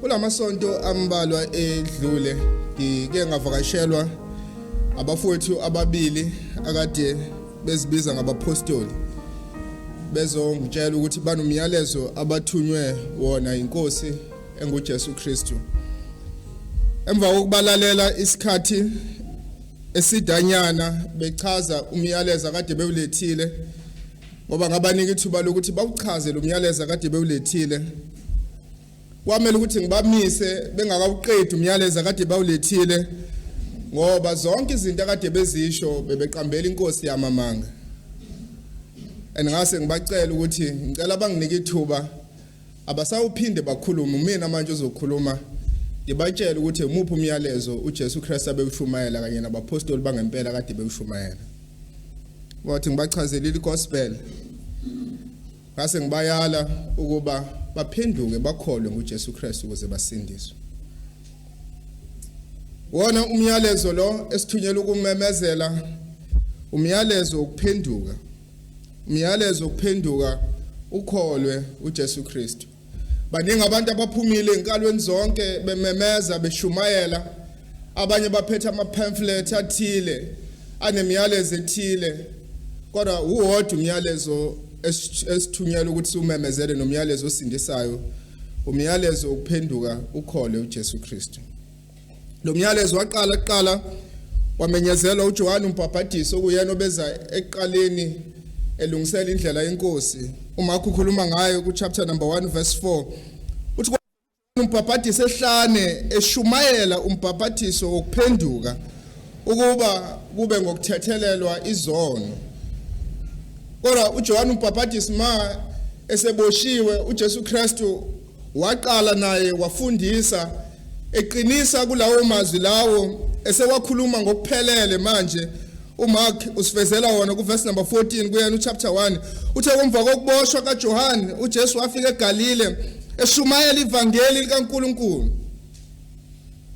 Kulamasonto ambalwa edlule ngike ngavakashelwa abafowethu ababili akade bezibiza ngabapostoli bezongitshela ukuthi banomyalezo abathunywe wona inkosi enguJesu Kristu. Emva kokubalalela isikhathi esidanyana bechaza umyalezo akade bewulethile ngoba ngabanika ithuba lokuthi bawuchaze lo myalezo akade bewulethile. Kwamele ukuthi ngibamise bengakawuqedi umyalezo akade bawulethile ngoba zonke izinto akade bezisho bebeqambela inkosi yamamanga. Ngase ngibacela ukuthi ngicela banginike ithuba abasawuphinde bakhuluma mina manje uzokhuluma ngibatshela ukuthi umuphi umyalezo uJesu Kristu abewushumayela kanye nabapostoli bangempela kade bewushumayela. Wathi ngibachazele igospel. Ngase ngibayala ukuba baphenduke bakholwe nguJesu Kristu ukuze basindiswe. Wona umyalezo lo esithunyelwe ukumemezela umyalezo ukuphenduka. Umyalezo ukuphenduka ukholwe uJesu Kristu. Baningi abantu abaphumile enkalweni zonke bememeza beshumayela, abanye baphethe ama-pamphlet athile anemiyalezo ethile, kodwa uwodwa umyalezo esithunyelwe ukuthi umemezele nomyalezo osindisayo, umyalezo ukuphenduka ukholwe uJesu Kristu. Lo myalezo waqala wamenyezelwa uJohane umbhaphatisi okuyena obeza eqaleni elungisela indlela yenkosi. Uma kukhuluma ngayo ku chapter number 1 verse 4 uthi umbhaphatisi ehlane eshumayela umbhaphathiso wokuphenduka ukuba kube ngokuthethelelwa izono. Kodwa uJohane umbhaphatisi ma eseboshiwe uJesu Kristu waqala naye wafundisa eqinisa kulawo mazwi lawo esewakhuluma ngokuphelele manje. uMark usifezela wona kuverse number 14 kuyena chapter 1 uthe emva kokuboshwa kaJohane uJesu wafika eGalile eshumayela ivangeli likaNkulunkulu.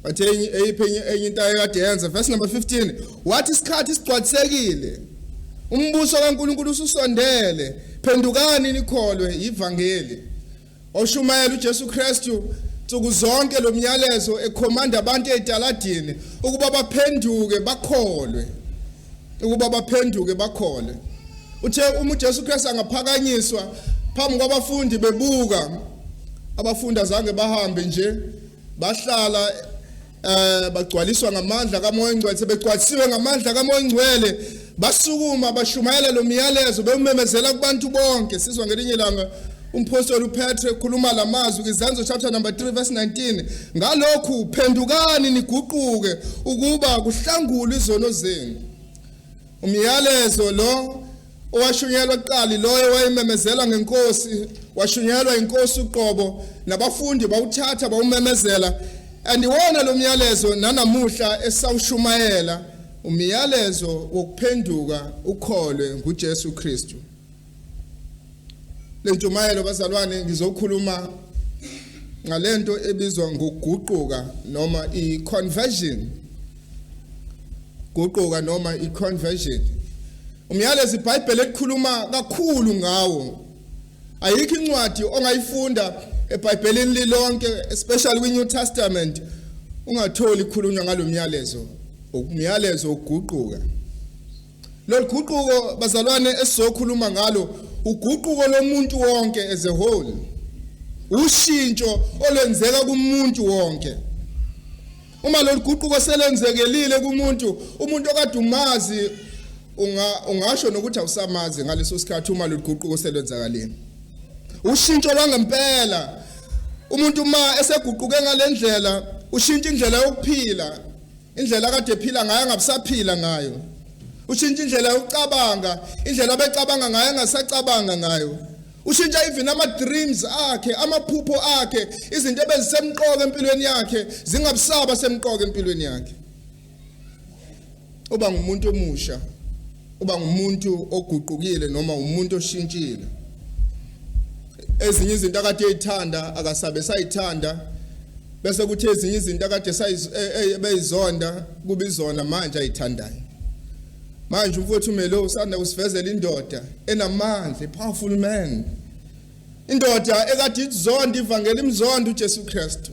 Bathe enye into ayekade yenza verse number 15 wathi isikhathi sigcwalisekile umbuso kaNkulunkulu ususondele phendukani nikholwe ivangeli. Oshumayela uJesu Kristu nsuku zonke lo myalezo ekhomanda abantu edaladini ukuba baphenduke bakholwe. Ukuba baphenduke bakhole. Uthe uma uJesu Kristu angaphakanyiswa phambi kwabafundi bebuka, abafundi azange bahambe nje bahlala bagcwaliswa ngamandla kaMoya Ngcwele, sebegcwalisiwe ngamandla kaMoya Ngcwele basukuma bashumayela lo myalezo bememezela kubantu bonke. Sizwa ngelinye ilanga umpostoli uPetru ekhuluma lamazwi kwiZenzo chapter number 3 verse 19 ngalokhu phendukani niguquke ukuba kuhlangulwe izono zenu. Umyalezo lo owashunyelwa kuqala loyo wayememezela ngenkosi, washunyelwa inkosi uqobo nabafundi bawuthatha bawumemezela, andiwona lo myalezo nanamuhla esawushumayela umyalezo wokuphenduka ukholwe nguJesu Kristu. Le ntshumayelo bazalwane ngizokhuluma ngalento ebizwa ngokuguquka noma i-conversion. Guquka noma i-conversion. Umyalezo iBhayibheli elikhuluma kakhulu ngawo. Ayikho incwadi ongayifunda eBhayibhelini lilonke especially kwiNew Testament ungatholi ikhulunywa ngalo myalezo. Umyalezo wokuguquka. Lo guquko bazalwane esizokhuluma ngalo uguquko lomuntu wonke as a whole. Ushintsho olenzeka kumuntu wonke. Uma lo guquko selenzekelile kumuntu, umuntu okade umazi ungasho nokuthi awusamazi ngaleso sikhathi uma lo guquko selenzakalile. Ushintsho lwangempela. Umuntu ma eseguquke ngalendlela, ushintsha indlela yokuphila. Indlela akade ephila ngayo angabisaphila ngayo. Ushintsha indlela yokucabanga, indlela abecabanga ngayo angasacabanga ngayo. Ushintsha even ama-dreams akhe, amaphupho akhe, izinto ebezisemqoka empilweni yakhe zingabisaba semqoka empilweni yakhe. Uba ngumuntu omusha, uba ngumuntu oguqukile noma umuntu oshintshile. Ezinye izinto akade eyithanda akasabe sayithanda, bese kuthi ezinye izinto akade beyizonda kube izona manje ayithandayo. Manje umfowethu Melo usanda usivezela indoda enamandla, a powerful man. Indoda ekade izonda ivangeli imzonda uJesu Kristu.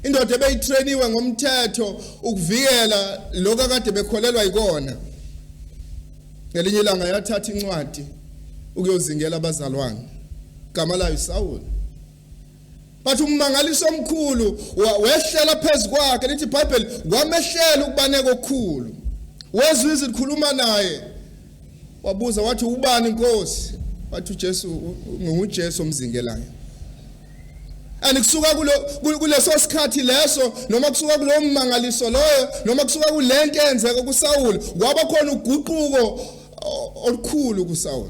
indoda ebeyitrainiwe ngomthetho ukuvikela lokho akade bekholelwa ikona ngelinye ilanga yathatha incwadi ukuyozingela abazalwane igama layo Saul bathi ummangaliso omkhulu wehlela phezukwakhe lithi iBhayibheli kwamehlela ukubaneka okukhulu wezwe izikhuluma naye wabuza wathi ubani inkosi wathi uJesu nguJesu omzingelayo kusuka kuleso sikhathi leso noma kusuka kulo mmangaliso loyo noma kusuka kulento eyenzeka kuSaul kwaba khona uguquko olukhulu kuSaul.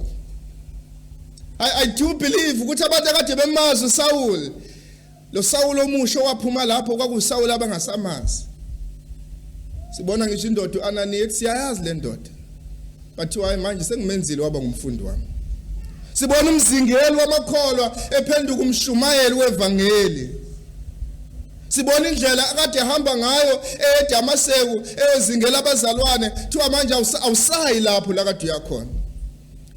I do believe ukuthi abantu akade bemazi uSaul lo Saul omusha waphuma lapho kwakuSaul abangasamazi. Sibona ngisho indoda uAnaniya siyayazi le ndoda but hayi manje sengimenzile waba ngumfundi wami. Sibona umzingeli wamakholwa ephenduka umshumayeli wevangeli. Sibona indlela akade ehamba ngayo eDamaseko eyozingela abazalwane thiwa manje awusayi lapho la kade uyakhona.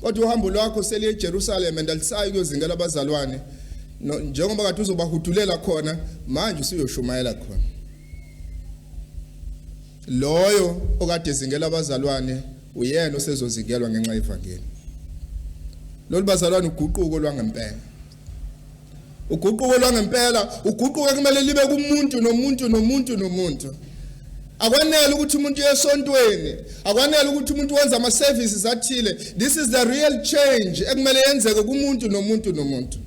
Kodwa uhambo lwakho seliye eJerusalem andalisayi kuyozingela abazalwane njengoba kade uzobahudulela khona manje usuyoshumayela khona. Loyo okade ezingela abazalwane uyena osezozingelwa ngenxa yevangeli. Lolu bazalwane uguquko lwangempela. Uguquko lwangempela, uguquko kumele libe kumuntu nomuntu. Akwanele ukuthi umuntu yesontweni, akwanele ukuthi umuntu wenza ama services athile. This is the real change ekumele yenzeke kumuntu nomuntu.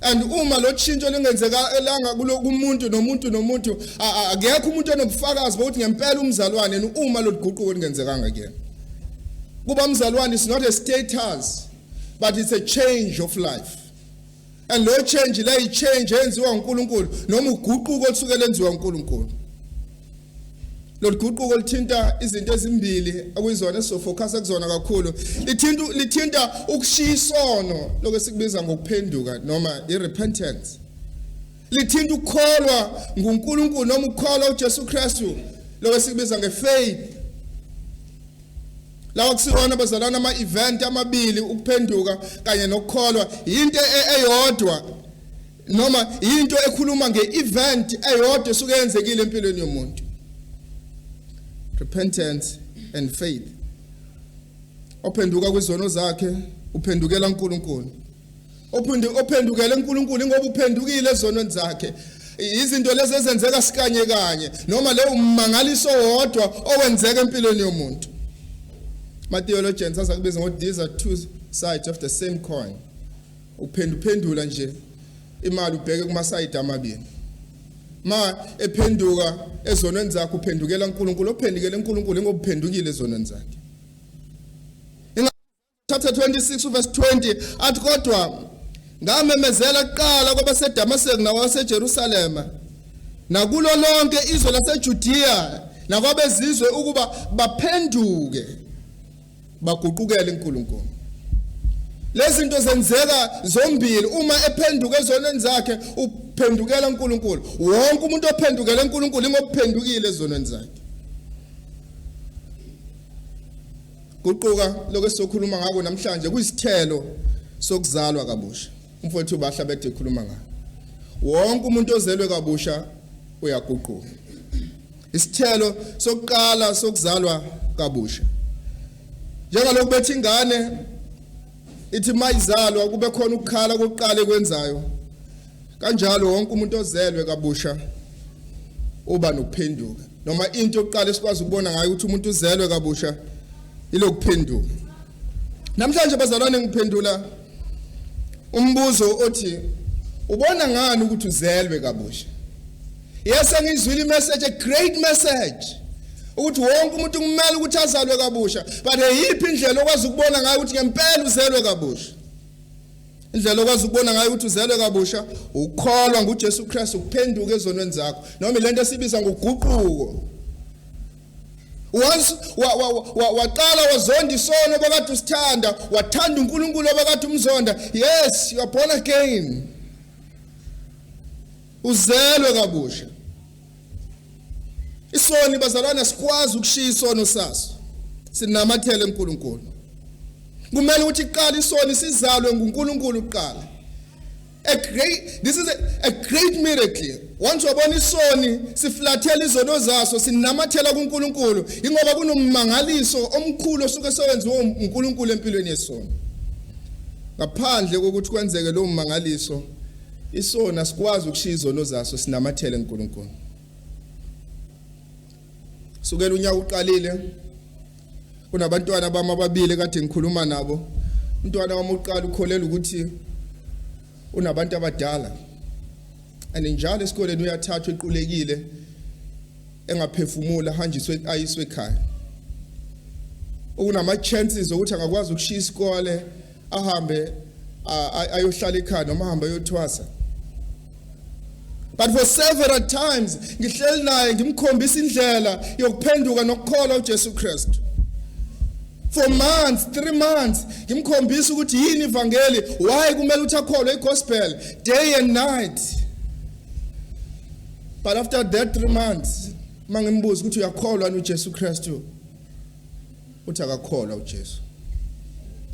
And uma lo tshintsho lingenzeka elanga kumuntu nomuntu akekho umuntu onobufakazi bokuthi ngempela umzalwane uma lo guquko lingenzekanga kuyena. Kuba umzalwane is not a status but it's a change of life. And lo change la change yenziwa uNkulunkulu noma uguquko olusukela enziwa uNkulunkulu. Lo guquko lithinta izinto ezimbili akuyizona esofocus kuzona kakhulu. Lithinta ukushiyisono lokho sikubiza ngokuphenduka noma irepentance. Lithinta ukukholwa nguNkulunkulu noma ukukholwa uJesu Kristu lokho sikubiza ngefaith. Lawa kusiona abazalwana ama-event amabili ukuphenduka kanye nokukholwa into eyodwa noma into ekhuluma nge-event eyodwa esuke yenzekile empilweni yomuntu. Repentance and faith. Ophenduka kwizono zakhe uphendukela uNkulunkulu. Ophendukela uNkulunkulu ngoba uphendukile ezonweni zakhe. Izinto lezi ezenzeka sikanye noma le ummangaliso wodwa owenzeka empilweni yomuntu. Ma-theologians asakubiza ngokuthi these are two sides of the same coin. Uphendula nje imali ubheke kuma-side amabili. Ma ephenduka ezonweni zakhe uphendukela uNkulunkulu, ophendukela uNkulunkulu ngoba uphendukile ezonweni zakhe. Chapter 26 verse 20 athi kodwa ngamemezela kuqala kwabaseDamaseko nawaseJerusalema nakulo lonke izwe laseJudiya nakwabezizwe ukuba baphenduke baguqukele uNkulunkulu. Lezi zinto zenzeka zombili uma ephenduka ezonweni zakhe uphendukela uNkulunkulu. Wonke umuntu ophendukela uNkulunkulu ngophendukile ezonweni zakhe. Guquka lokho esizokhuluma ngako namhlanje kuyisithelo sokuzalwa kabusha. Umfowethu bahla bethe ekhuluma ngako. Wonke umuntu ozelwe kabusha uyaguquka. Isithelo sokuqala sokuzalwa kabusha. Njengalokhu bethi ingane ithi mayizalwa kube khona ukukhala kokuqala ekwenzayo. Kanjalo wonke umuntu ozelwe kabusha uba nokuphenduka. Noma into yokuqala esikwazi ukubona ngayo ukuthi umuntu uzelwe kabusha ilokuphenduka. Namhlanje bazalwane ngiphendula umbuzo othi ubona ngani ukuthi uzelwe kabusha? Yes, ngizwile message, a great message. Ukuthi wonke umuntu kumele ukuthi azalwe kabusha, but yiphi indlela okwazi ukubona ngayo ukuthi ngempela uzelwe kabusha? Indlela okwazi ukubona ngayo ukuthi uzelwe kabusha ukukholwa nguJesu Kristu, ukuphenduka ezonweni zakho noma lento esibiza ngoguquko. Once waqala wazonda isono obakade usithanda, wathanda uNkulunkulu obakade umzonda, yes, you are born again. Uzelwe kabusha. Isoni bazalwana sikwazi ukushiya isono saso. Sinamathele uNkulunkulu. Kumele ukuthi iqala isoni sizalwe nguNkulunkulu uqala. This is a great miracle. once wabona isoni siflathela izono zaso sinamathela kuNkulunkulu ingoba kunomangaliso omkhulu osuke sewenziwe uNkulunkulu empilweni yesoni. Ngaphandle kokuthi kwenzeke lo mangaliso isona sikwazi ukushiya izono zaso sinamathele kuNkulunkulu. Sukela unyaka uqalile kunabantwana bami ababili kade ngikhuluma nabo. Umntwana wami uqala ukholela ukuthi unabantu abadala. And njalo esikoleni uyathathwa equlekile engaphefumula hanjiswe ayiswe ekhaya. Ukunama chances ukuthi angakwazi ukushiya isikole ahambe ayohlala ekhaya noma ahambe ayothwasa. But for several times ngihleli naye ngimkhombisa indlela yokuphenduka nokukholwa uJesu Kristu. For months, 3 months, ngimkhombisa ukuthi yini ivangeli, why kumele uthi akholwe igospel day and night. But after that 3 months, mangimbuza ukuthi uyakholwa uJesu Kristu, uthi akakholwa uJesu.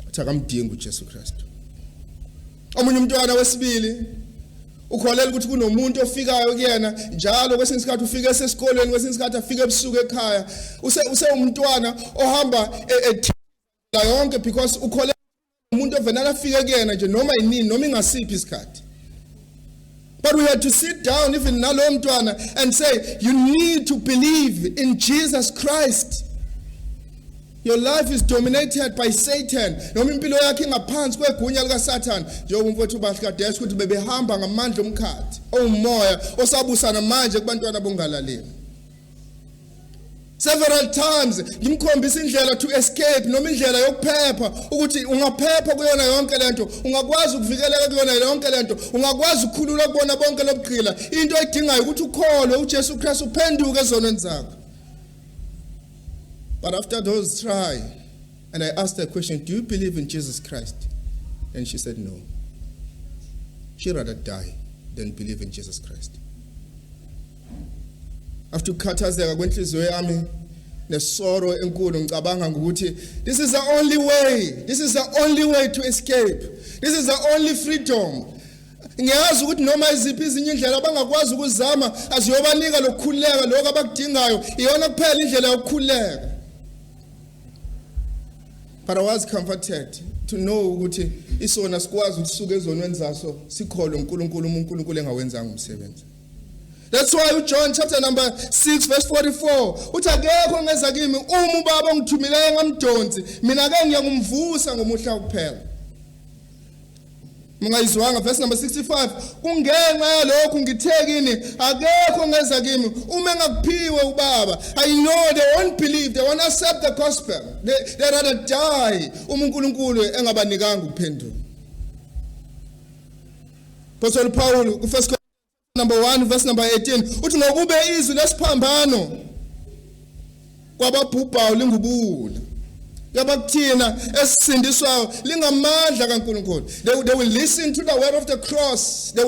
Uthi akamdingi uJesu Kristu. Omunye umntwana wesibili ukholela ukuthi kunomuntu ofikayo kuyena njalo kwesinye isikhathi ufika esesikoleni kwesinye isikhathi afike ebusuku ekhaya use umntwana ohamba la yonke because ukholela umuntu ovela afike kuyena nje noma inini noma ingasiphi isikhathi. But we had to sit down even nalo mntwana and say you need to believe in Jesus Christ. Your life is dominated by Satan. Noma impilo yakhe ingaphansi kwegunya lika Satan. Njengoba umfowethu bahlakadesha ukuthi bebehamba ngamandla omkhathi owumoya osabusana manje kubantwana bongalaleli. Several times ngimkhombisa indlela to escape noma indlela yokuphepha ukuthi ungaphepha kuyona yonke lento, ungakwazi ukuvikeleka kuyona yonke lento, ungakwazi ukukhulula kubona bonke lobugqila. Into edingayo ukuthi ukholwe uJesu Kristu uphenduke ezonweni zakho. But after those try, and I asked her question, do you believe in Jesus Christ? And she said no. She'd rather die than believe in Jesus Christ. After ukhathazeka kwenhliziyo yami nesoro enkulu ngicabanga ukuthi this is the only way. This is the only way to escape. This is the only freedom. Ngiyazi ukuthi noma iziphi izinye indlela abangakwazi ukuzama aziyobanika lokukhuleka lokho abakudingayo iyona kuphela indlela yokukhuleka. But I was comforted to know ukuthi isona sikwazi ukusuka ezonweni zaso sikholwe uNkulunkulu engawenzanga umsebenzi. That's why John chapter number 6 verse 44 uthi akekho ongeza kimi uma ubaba ongithumileyo ngamdonsi mina ke ngiyakumvusa ngomuhla kuphela. Mungayizwanga verse number 65 kungenxa yalokho ngithekini akekho ongeza kimi uma engakuphiwe ubaba. I know they won't believe, they won't accept the gospel, they rather die uma uNkulunkulu engabanikanga ukuphenduka. Apostle Paul ku first number 1 verse number 18 uthi ngokube izwi lesiphambano kwababhubhayo lingubula yabakuthina esisindiswayo lingamandla kaNkulunkulu. They will listen to the word of the cross, they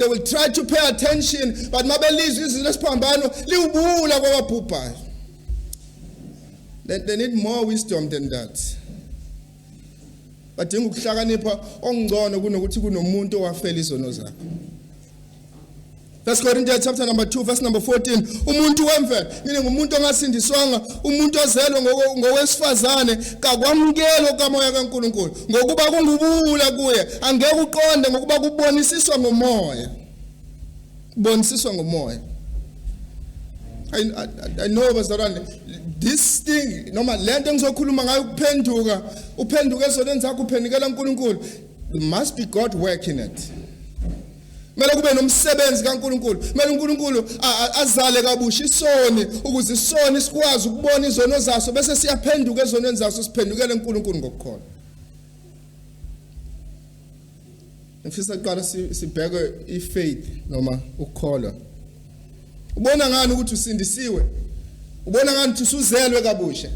will try to pay attention, but mabelizwe izwi lesiphambano liwubula kwababhubhayo. They need more wisdom than that. Badinga ukuhlakanipha ongcono kunokuthi kunomuntu owafela izono zakho. First Corinthians chapter number 2 verse number 14 umuntu wemvelo mina ngumuntu ongasindiswanga umuntu ozelwe ngowesifazane kakwamukelo kamoya kaNkulunkulu ngokuba kungubula kuye angeke uqonde ngokuba kubonisiswa ngomoya I know bazalwane this thing noma lento engizokhuluma ngayo ukuphenduka uphenduke ezonweni zakho uphendukela uNkulunkulu, there must be God working it. Mele kube nomsebenzi kaNkulunkulu, mele uNkulunkulu azale kabusha isoni ukuze isoni sikwazi ukubona izono zaso bese siyaphenduka ezonweni zaso siphendukele uNkulunkulu ngokukholwa. Ngifisa uqala sibheke ifaith noma ukukholwa. Ubona ngani ukuthi usindisiwe? Ubona ngani ukuthi usuzelwe kabusha?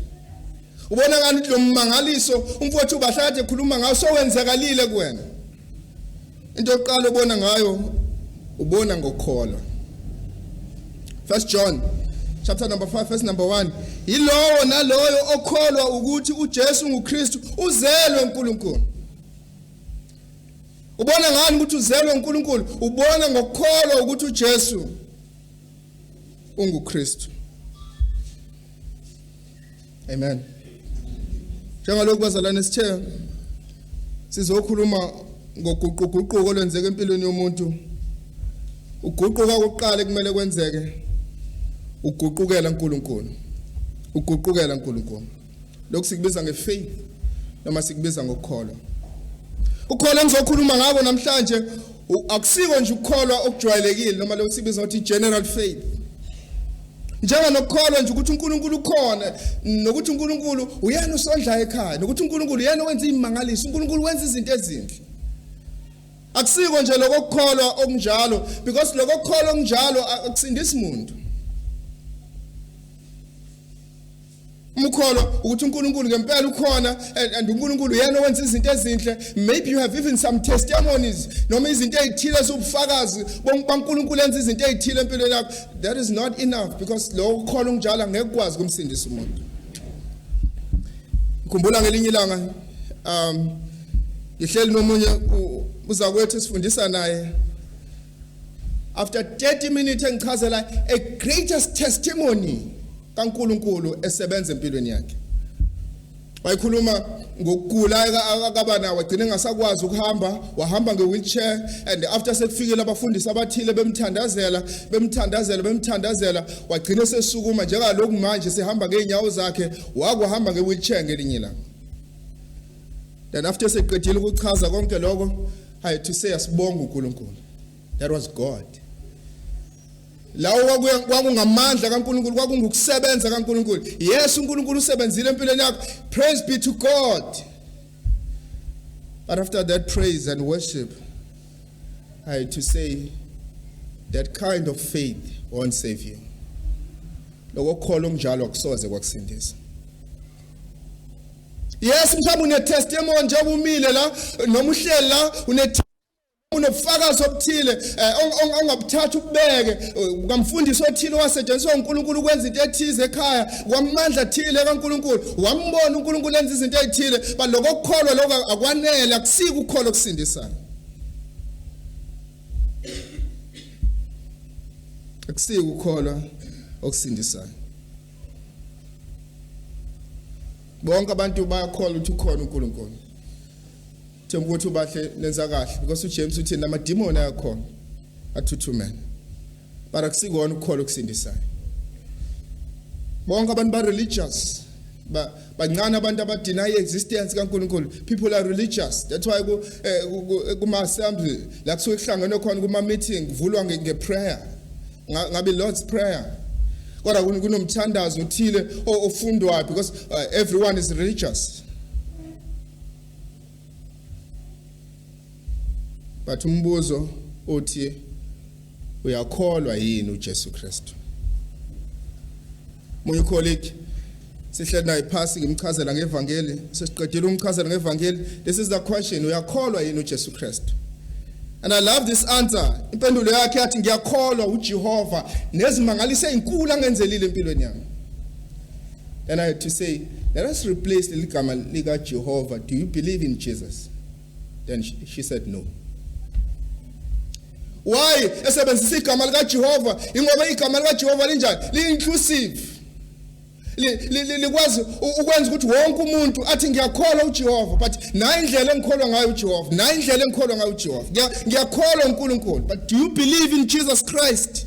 Ubona ngani ukuthi lo mmangaliso umfowethu bahlakade ekhuluma ngawo sowenzakalile kuwena? Into yokuqala ubona ngayo ubona ngokukholwa. First John chapter number 5 verse number 1 yilowo naloyo okholwa ukuthi uJesu nguKristu uzelwe uNkulunkulu. Ubona ngani ukuthi uzelwe uNkulunkulu? Ubona ngokukholwa ukuthi uJesu unguKristu. Amen. Njengalokhu bazalwane sithe sizokhuluma ngoguquguquko olwenzeka empilweni yomuntu. Uguquka kokuqala kumele kwenzeke uguqukela uNkulunkulu. Uguqukela uNkulunkulu. Lokhu sikubiza ngefaith noma sikubiza ngokukholwa. Ukukholwa engizokhuluma ngako namhlanje akusiko nje ukukholwa okujwayelekile noma lokhu sibiza ukuthi general faith. Njenga nokukholwa nje ukuthi uNkulunkulu ukhona, nokuthi uNkulunkulu uyena usondla ekhaya, nokuthi uNkulunkulu uyena wenza imangaliso, uNkulunkulu wenza izinto ezinhle. Akusiko nje lokukholwa okunjalo, because lokukholwa okunjalo akusindisi umuntu. Umukholwa ukuthi uNkulunkulu ngempela ukhona and uNkulunkulu uyena owenza izinto ezinhle. Maybe you have even some testimonies noma izinto ezithile zobufakazi boNkulunkulu enza izinto ezithile empilweni yakho. That is not enough, because lo ukholwa onjalo angeke ukwazi ukumsindisa umuntu. Ngikhumbula ngelinye ilanga ngihleli nomunye uzakwethu sifundisa naye. After 30 minutes engichazela a greatest testimony kaNkulunkulu esebenza empilweni yakhe. Wayikhuluma ngokugula akaba nawo, wagcina engasakwazi ukuhamba, wahamba ngewheelchair, and after sekufikile abafundisi abathile bemthandazela wagcina sesukuma njengalokhu manje sehamba ngeenyawo zakhe, wakuhamba ngewheelchair ngelinye ilanga. Then after seqedile ukuchaza konke lokho, I had to say asibonga uNkulunkulu. That was God. Lawo kwakungamandla kaNkulunkulu, kwakungukusebenza kaNkulunkulu. Yes, uNkulunkulu usebenzile empilweni yakho. Praise be to God. But after that praise and worship, I had to say that kind of faith won't save you. Lokukholwa okunjalo akusoze kwakusindisa. Yes, mhlawumbe une-testimony nje umile la noma uhleli la unobufakazi obuthile ongabuthatha ubeke ukamfundisi othile wasetshenziswa uNkulunkulu ukwenza into ethize ekhaya, kwamandla athile kaNkulunkulu, wambona uNkulunkulu enza izinto ezithile, but lokukholwa lokho akwanele, akusiko ukukholwa okusindisayo. Akusiko ukukholwa okusindisayo. Bonke abantu bayakholwa ukuthi ukhona uNkulunkulu. Themba ukuthi bahle nenza kahle, because uJames uthi namadimoni ayakhona athuthumela. But akusikona ukukholwa okusindisayo. Bonke abantu ba religious, bancane abantu abadeny existence kaNkulunkulu. People are religious. That's why kuma assembly la kusuke kuhlangene khona kuma meeting kuvulwa ngeprayer. Ngabe Lord's prayer. Kodwa kunomthandazo uthile ofundwayo, because everyone is religious. But umbuzo uthi uyakholwa yini uJesu Kristu? Munye colleague sihleli naye phasi ngimchazela ngevangeli, sesiqedile umchazela ngevangeli. This is the question, uyakholwa yini uJesu Kristu? And I love this answer. Impendulo yakhe yathi ngiyakholwa uJehova nezimangalise ezinkulu angenzelile empilweni yami. Then I had to say, let us replace the ligama lika Jehovah. Do you believe in Jesus? Then she said no. Why? Esebenzisa igama lika Jehova ingoba igama lika Jehova linjani? Li-inclusive. Likwazi ukwenza ukuthi wonke umuntu athi ngiyakholwa uJehova, but nayo indlela engikholwa ngayo uJehova, nayo indlela engikholwa ngayo uJehova. Ngiyakholwa uNkulunkulu, but do you believe in Jesus Christ?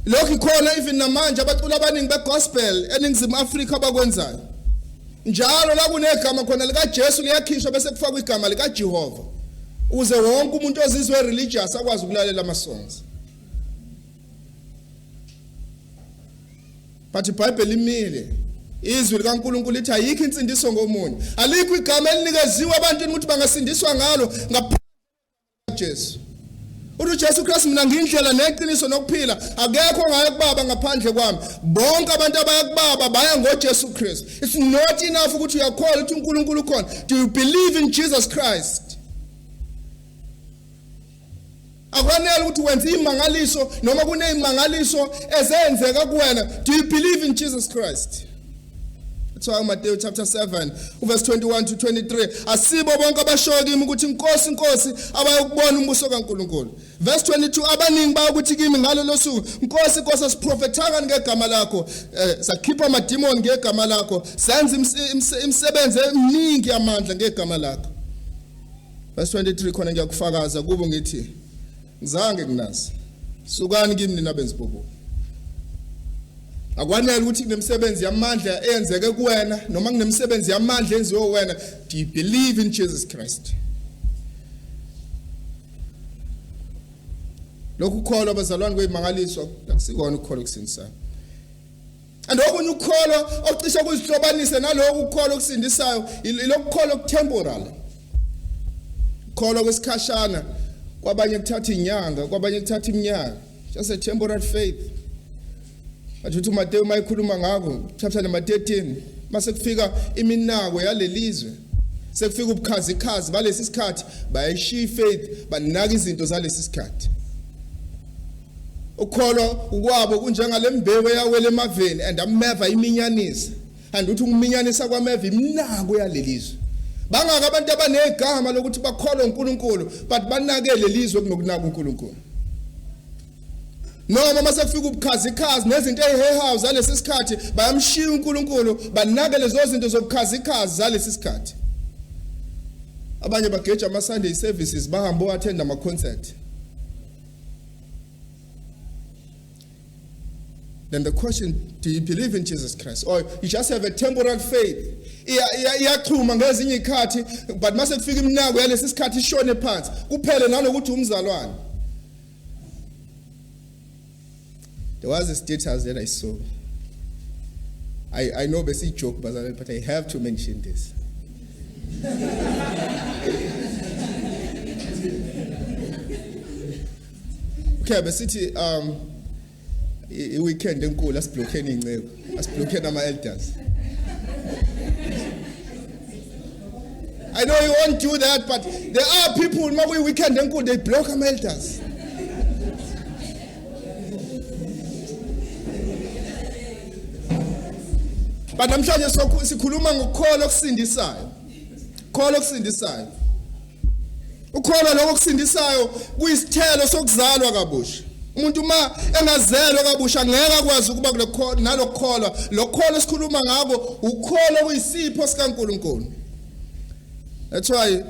Lokho ikhona even namanje abaculi abaningi begospel eningizimu Afrika abakwenzayo. Njalo la kunegama khona lika Jesu liyakhishwa bese kufakwa igama lika Jehova, ukuze wonke umuntu ozizwe religious akwazi ukulalela ama-songs. But iBhayibheli imile, izwi likaNkulunkulu lithi ayikho insindiso ngomunye. Alikho igama elinikeziwe abantwini ukuthi bangasindiswa ngalo ngaphandle kaJesu. UJesu Kristu mina ngiyindlela neqiniso nokuphila, akekho ongaye kuBaba ngaphandle kwami. Bonke abantu abaya kuBaba baya ngoJesu Kristu. It's not enough ukuthi uyakholwa ukuthi uNkulunkulu ukhona. Do you believe in Jesus Christ? Akwanele ukuthi wenze imangaliso noma kunezimangaliso ezenzeka kuwena. Do you believe in Jesus Christ? That's why Matthew chapter 7, verse 21 to 23. Asibo bonke abashoyo kimi ukuthi inkosi inkosi abayokubona umbuso kaNkulunkulu. Verse 22, abaningi bayokuthi kimi ngalo losuku, inkosi inkosi asiprofethanga ngegama lakho, sakhipha amadimoni ngegama lakho, senza imisebenzi eminingi yamandla ngegama lakho. Verse 23 khona ngiyakufakaza kubo ngithi ngizange nginazi. Sukani kimi nina benzi bobo. Akwanele ukuthi kunemisebenzi yamandla eyenzeke kuwena noma kunemisebenzi yamandla enziwe wena. Do you believe in Jesus Christ? Lokhu ukholwa abazalwane kwemangaliswa akusikona ukholwa okusindisayo. And okunye ukholwa ocishe kuzihlobanise nalokho ukholwa okusindisayo ilokukholwa okutemporal. Ukholwa kwesikhashana kwabanye kuthatha inyanga, kwabanye kuthatha iminyaka. Just a temporary faith. Athi uMateyu mayikhuluma ngako chapter number 13 mase kufika iminako yalelizwe sekufika ubukhazikhazi balesi sikhathi bayishiya faith banaka izinto zalesi sikhathi. Ukholwa ukwabo kunjengale mbewu eyawela emaveni and ameva iminyanisa and uthi ukuminyanisa kwameva iminako yalelizwe. Bangaka abantu abanegama lokuthi bakholwa uNkulunkulu but banake lelizwe kunokunaka uNkulunkulu. Noma mase kufika ubukhazikhazi nezinto ezihehayo zalesi sikhathi bayamshiya uNkulunkulu banake lezo zinto zobukhazikhazi zalesi sikhathi. Abanye bageja ama Sunday services bahamba uattend ama concert. Then the question, do you believe in Jesus Christ or you just have a temporal faith? Iyachuma ngezinye ikhathi but mase kufika iminako yalesi sikhathi ishone phansi kuphele nanokuthi umzalwane. There was a status that I saw. I know it's a joke, but I have to mention this. Okay, but city weekend enkulu asiblockeni incebo, asiblockeni ama elders. I know you won't do that, but there are people maybe weekend enkulu they block ama elders. But namhlanje sikhuluma ngokukholwa okusindisayo. Ukholwa okusindisayo. Ukholwa lokho okusindisayo kuyisithelo sokuzalwa kabusha. Umuntu ma engazelwa kabusha ngeke akwazi ukuba nalokukholwa. Lokukholwa esikhuluma ngako ukholwa kuyisipho sikaNkulunkulu. That's why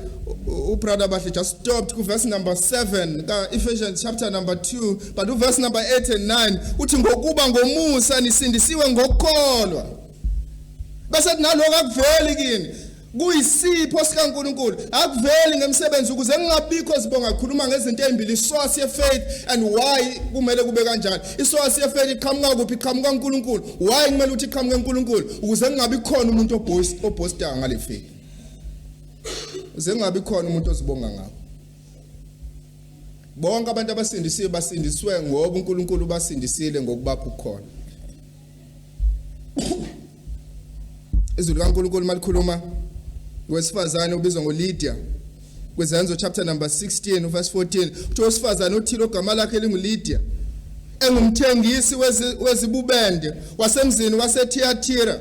ubrother Bahle just stopped ku verse number 7 ka Ephesians chapter number 2 but verse number 8 and 9 uthi ngokuba ngomusa nisindisiwe ngokukholwa. Bese naloko akuveli kini kuyisipho sikaNkulunkulu akuveli ngemisebenzi ukuze ngingabikho zibonga khuluma ngezinto ezimbili isource ye faith and why kumele kube kanjani. Isource ye faith iqhamuka kuphi? Iqhamuka kuNkulunkulu. Why kumele uthi iqhamuka kuNkulunkulu? Ukuze ngingabi khona umuntu obhosta ngale faith. Ukuze ngingabi khona umuntu ozibonga ngabo. Bonke abantu abasindisiwe basindiswe ngoba uNkulunkulu basindisile ngokubapha ukukhona. Izwi likaNkulunkulu malikhuluma wesifazane ubizwa ngoLydia kwezenzo chapter number 16 verse 14 uthi wesifazane uthilo igama lakhe linguLydia engumthengisi wezibubende wasemzini waseThiatira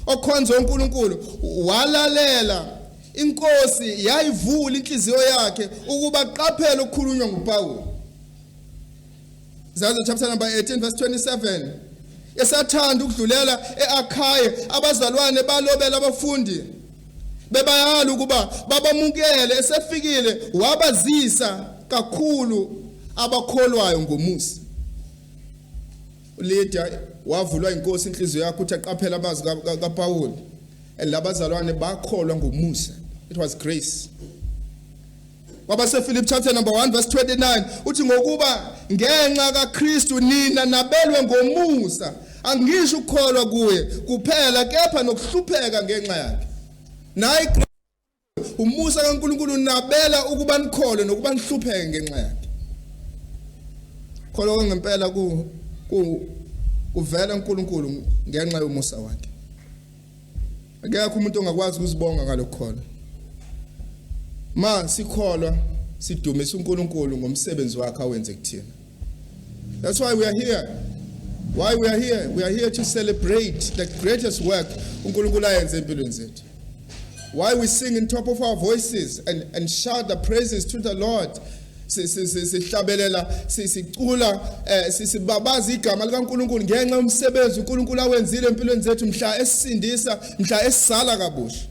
okhonza uNkulunkulu walalela inkosi yayivula inhliziyo yakhe ukuba qaphele ukukhulunywa nguPawulu. Zenzo chapter number 18 verse 27 esathanda ukudlulela eAkhaya abazalwane balobela abafundi bebayala ukuba babamukele esefikile wabazisa kakhulu abakholwayo ngomusa. uLydia wavulwa inkosi inhliziyo yakhe ukuthi aqaphele amazwi kaPawulu elabazalwane bakholwa ngomusa. It was grace. Wabase Philip chapter number 1 verse 29 uthi ngokuba ngenxa kaKristu nina nabelwe ngomusa angisho ukukholwa kuye kuphela kepha nokuhlupheka ngenxa yakhe. Nayi umusa kaNkulunkulu nabela ukuba nikholwe nokuba nihlupheke ngenxa yakhe. Kholwa ngempela kuvela uNkulunkulu ngenxa yomusa wakhe. Akekho umuntu ongakwazi ukuzibonga ngalokukholwa. Ma sikholwa sidumisa uNkulunkulu ngomsebenzi wakhe awenze kuthina. That's why we are here. Why we are here? We are here to celebrate the greatest work uNkulunkulu ayenze empilweni zethu. Why we sing in top of our voices and shout the praises to the Lord. Sihlabelela sicula sibabaza igama likaNkulunkulu ngenxa yomsebenzi uNkulunkulu awenzile empilweni zethu mhla esisindisa mhla esizala kabusha.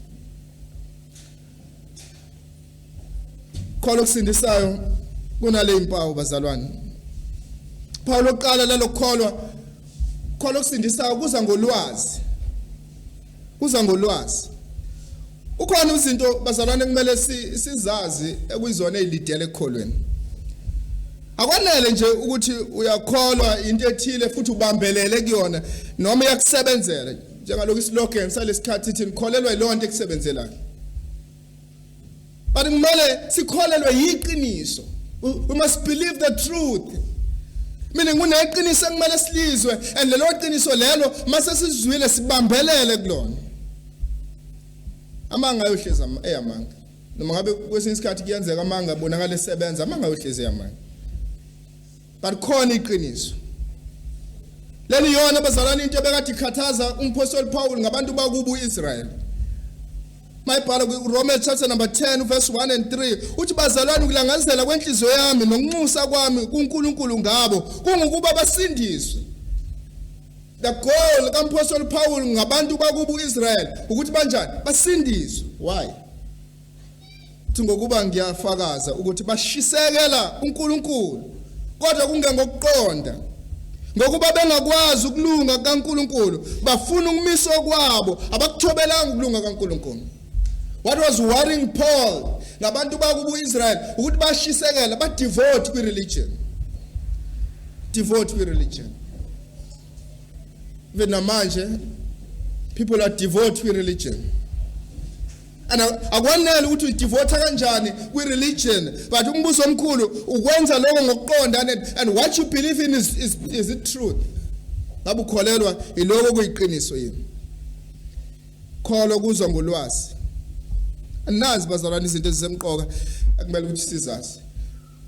Kholo kusindisayo kunale impawu bazalwane. Paulo oqala lalokholwa kholo kusindisayo kuza ngolwazi. Kuza ngolwazi. Ukhona izinto bazalwane kumele sizazi ekuyizona ezilidele ekukholweni. Akwanele nje ukuthi uyakholwa into ethile futhi ubambelele kuyona noma iyakusebenzela njengalokho islogan salesikhathi sithi nikholelwa yilonto ekusebenzelayo. But kumele sikholelwe yiqiniso. We must believe the truth. Mina nguneqiniso kumele silizwe and lelo qiniso lelo mase sizwile sibambelele kulona. Amanga ayohleza eyamanga. Noma ngabe kwesinye isikhathi kuyenzeka amanga abonakala esebenza amanga ayohleza eyamanga. But khona iqiniso. Leli yona bazalwane into ebekade ikhathaza umpostoli Paul ngabantu bakubo uIsrael. Mayibhala kuRomans chapter number 10 verse 1 and 3 uthi bazalwane ukulangazela kwenhliziyo yami nokunxusa kwami kuNkulunkulu ngabo kungukuba basindiswe. The goal kampostoli Paul ngabantu bakubo uIsrael ukuthi banjani basindiswe. Why? Ngokuba ngiyafakaza ukuthi bashisekela uNkulunkulu kodwa kungengokuqonda ngokuba bengakwazi ukulunga kaNkulunkulu bafuna ukumiso kwabo abakuthobelanga ukulunga kaNkulunkulu. What was worrying Paul ngabantu bakubo uIsrael ukuthi bashisekela ba devote kwi religion. Devote kwi religion. Manje people are devote kwi religion. And akwanele ukuthi udevote kanjani kwi religion but umbuso omkhulu ukwenza lokho ngokuqonda and what you believe in is it truth. Ngabe ukholelwa iloko kuyiqiniso yini. Kholo kuzwa ngolwazi. Anazi bazalwane izinto ezisemqoka akumele ukuthi sizazi.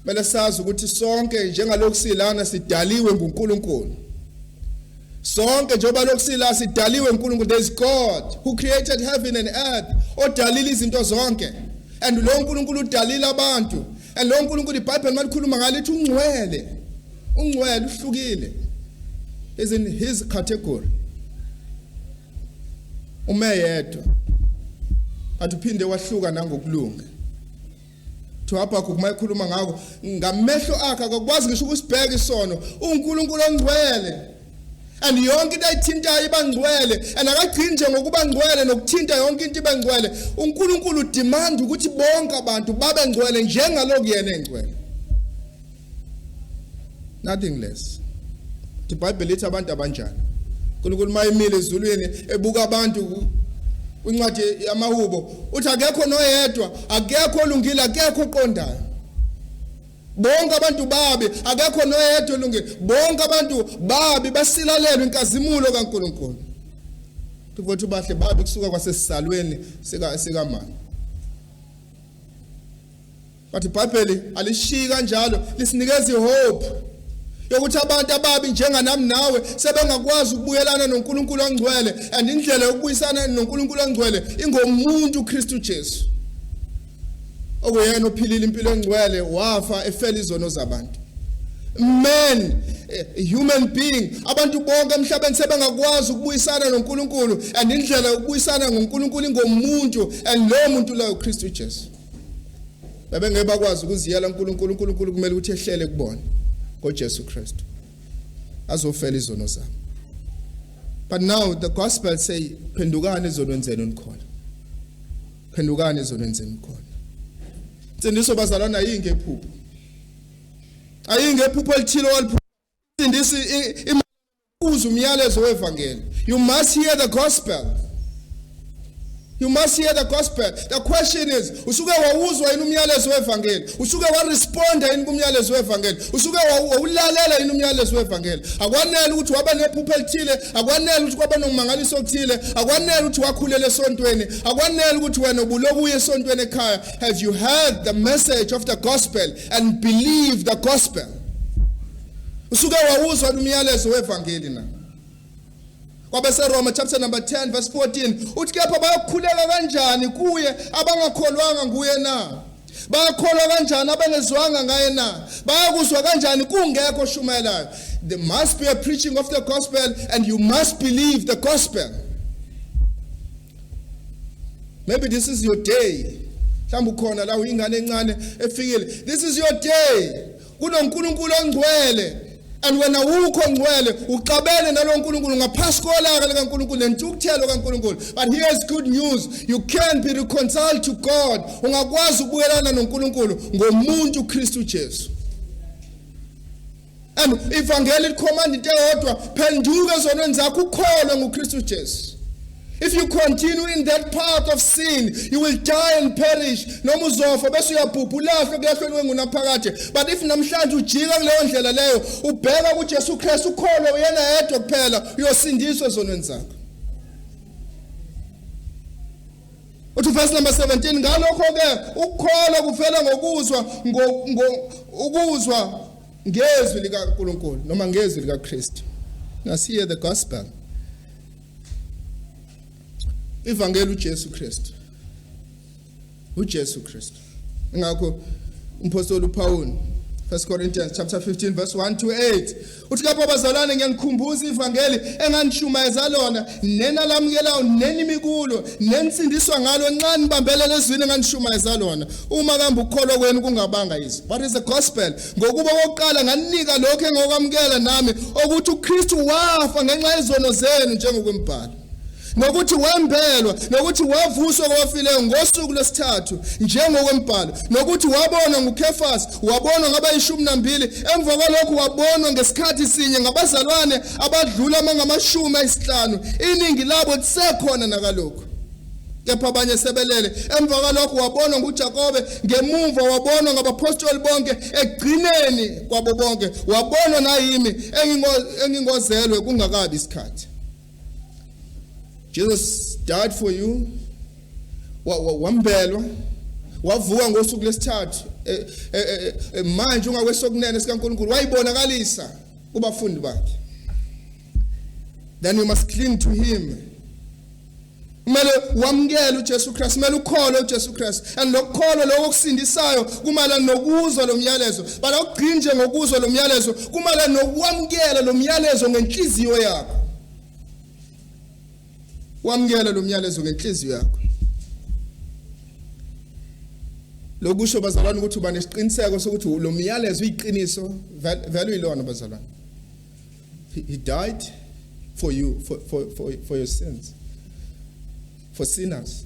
Mele sazi ukuthi sonke njengalokhu silana sidaliwe nguNkulunkulu. Sonke njengoba lokhu sila sidaliwe nguNkulunkulu. There is God who created heaven and earth. Odalile izinto zonke. And lo uNkulunkulu udalile abantu. And lo uNkulunkulu iBhayibheli malikhuluma ngalithi ungcwele. Ungcwele uhlukile. Is in his category. Umeyedwa. Atuphinde wahluka nangokulunga. Tuhapha kumayikhuluma ngako ngamehlo akhe akakwazi ngisho ukusibheka isono. uNkulunkulu ongcwele. And yonke into ayithintayo ibangcwele and akagcini nje ngokuba ngcwele nokuthinta yonke into ibangcwele. uNkulunkulu demand ukuthi bonke abantu babe ngcwele njengalokhu yena engcwele. Nothing less. iBhayibheli lithi abantu abanjani. uNkulunkulu mayimile ezulwini ebuka abantu kwincwadi yamahubo uthi akekho noyedwa akekho olungile akekho oqondayo. Bonke abantu babi akekho noyedwa olungile. Bonke abantu babi basilalelwe inkazimulo kaNkulunkulu. Ukuthi bahle babi kusuka kwasesisalweni sikamani. But iBhayibheli alishika kanjalo lisinikeza ihope yokuthi abantu ababi njenganami nawe sebengakwazi ukubuyelana noNkulunkulu ongcwele and indlela yokubuyisana noNkulunkulu ongcwele ingomuntu uKristu Jesu. Okuyena ophilile impilo engcwele wafa efela izono zabantu. Man, human being, abantu bonke emhlabeni sebengakwazi ukubuyisana noNkulunkulu and indlela yokubuyisana ngoNkulunkulu ingomuntu and lo muntu la uKristu Jesu. Bebengeke bakwazi ukuziyela uNkulunkulu kumele ukuthi ehlele kubona ngoJesu Kristu azofela izono zabo. But now the gospel say phendukani ezonwenzeni onikhona. Phendukani ezonwenzeni onikhona. Sindiso bazalwana ayinge iphupho. Ayinge iphupho elithile waliphupho. Sindisi imuzwa umyalezo wevangeli. You must hear the gospel. You must hear the gospel. The question is, usuke wawuzwa yini umyalezo wevangeli? Usuke waresponda yini kumyalezo wevangeli? Usuke wawulalela yini umyalezo wevangeli? Akwanele ukuthi waba nephupho elithile, akwanele ukuthi kwaba nomangaliso okuthile, akwanele ukuthi wakhulele esontweni, akwanele ukuthi wena ubuloku uye esontweni ekhaya. Have you heard the message of the gospel and believe the gospel? Usuke wawuzwa umyalezo wevangeli na. Kwabe seRoma chapter number 10 verse 14 uthi kepha bayakhuleka kanjani kuye abangakholwanga nguye na? Bayakholwa kanjani abangezwanga ngaye na? Bayakuzwa kanjani kungekho shumelayo? There must be a preaching of the gospel and you must believe the gospel. Maybe this is your day. Mhlawumbe ukhona la uyingane encane efikile. This is your day. KunoNkulunkulu ongcwele. And when awukho ngcwele uqabele nalo nkulunkulu ngaphasi kolaka likaNkulunkulu nentukuthelo kaNkulunkulu. But here's good news. You can be reconciled to God. Ungakwazi ukubuyelana noNkulunkulu ngomuntu uKristu Jesu. And ivangeli likhomanda into eyodwa, phenduka ezonweni zakho ukholwe nguKristu Jesu. If you continue in that path of sin, you will die and perish. Noma uzofa bese uyabhubha ulahlwe kulahlweni wengunaphakade. But if namhlanje ujika kuleyo ndlela leyo, ubheka kuJesu Kristu ukholwe uyena yedwa kuphela, uyosindiswa ezonweni zakho. Uthi verse number 17 ngalokho ke ukholwa kuvela ngokuzwa ukuzwa ngezwi likaNkulunkulu noma ngezwi likaKristu. Now see here the gospel. Ivangeli uJesu Kristu. uJesu Kristu. Ngakho umpostoli uPaul 1 Corinthians chapter 15 verse 1 to 8 uthi lapho bazalwane ngiyakhumbuza ivangeli enganishumayeza lona nena lamukelayo nenimikulo nensindiswa ngalo ncane bambelele ezwini enganishumayeza lona uma kambe ukholwa kwenu kungabanga izwi. What is the gospel? Ngokuba kokuqala nganika lokho engokwamukela nami ukuthi uKristu wafa ngenxa yezono zenu njengokwembhalo. Nokuthi wembelwa, nokuthi wavuswa kwabafileyo ngosuku lwesithathu njengokwembhalo, nokuthi wabonwa nguKefasi, wabonwa ngabayishumi nambili, emva kwalokho wabonwa ngesikhathi sinye ngabazalwane abadlula mangamashumi ayisihlanu, iningi labo lisekhona nakalokho. Kepha abanye sebelele, emva kwalokho wabonwa nguJakobe, ngemuva wabonwa ngabapostoli bonke, egcineni kwabo bonke wabonwa nayimi engingozelwe kungakabi isikhathi. Jesus died for you. Wambelwa. Wavuka ngosuku lesithathu. Manje ungakwesokunene sikaNkulunkulu wayibonakalisa kubafundi bakhe. Then you must cling to him. Kumele wamukele uJesu Kristu, kumele ukholwe uJesu Kristu. And lokholwa lokusindisayo kumala nokuzwa lo myalezo. But awugcinje ngokuzwa lo myalezo, kumala nokwamukela lo myalezo ngenhliziyo yakho. Wamukela lo myalezo ngenhliziyo yakho. Lokusho bazalwane ukuthi uba nesiqiniseko sokuthi lo myalezo uyiqiniso, vele uyilona bazalwane. He died for you, for your sins, for sinners.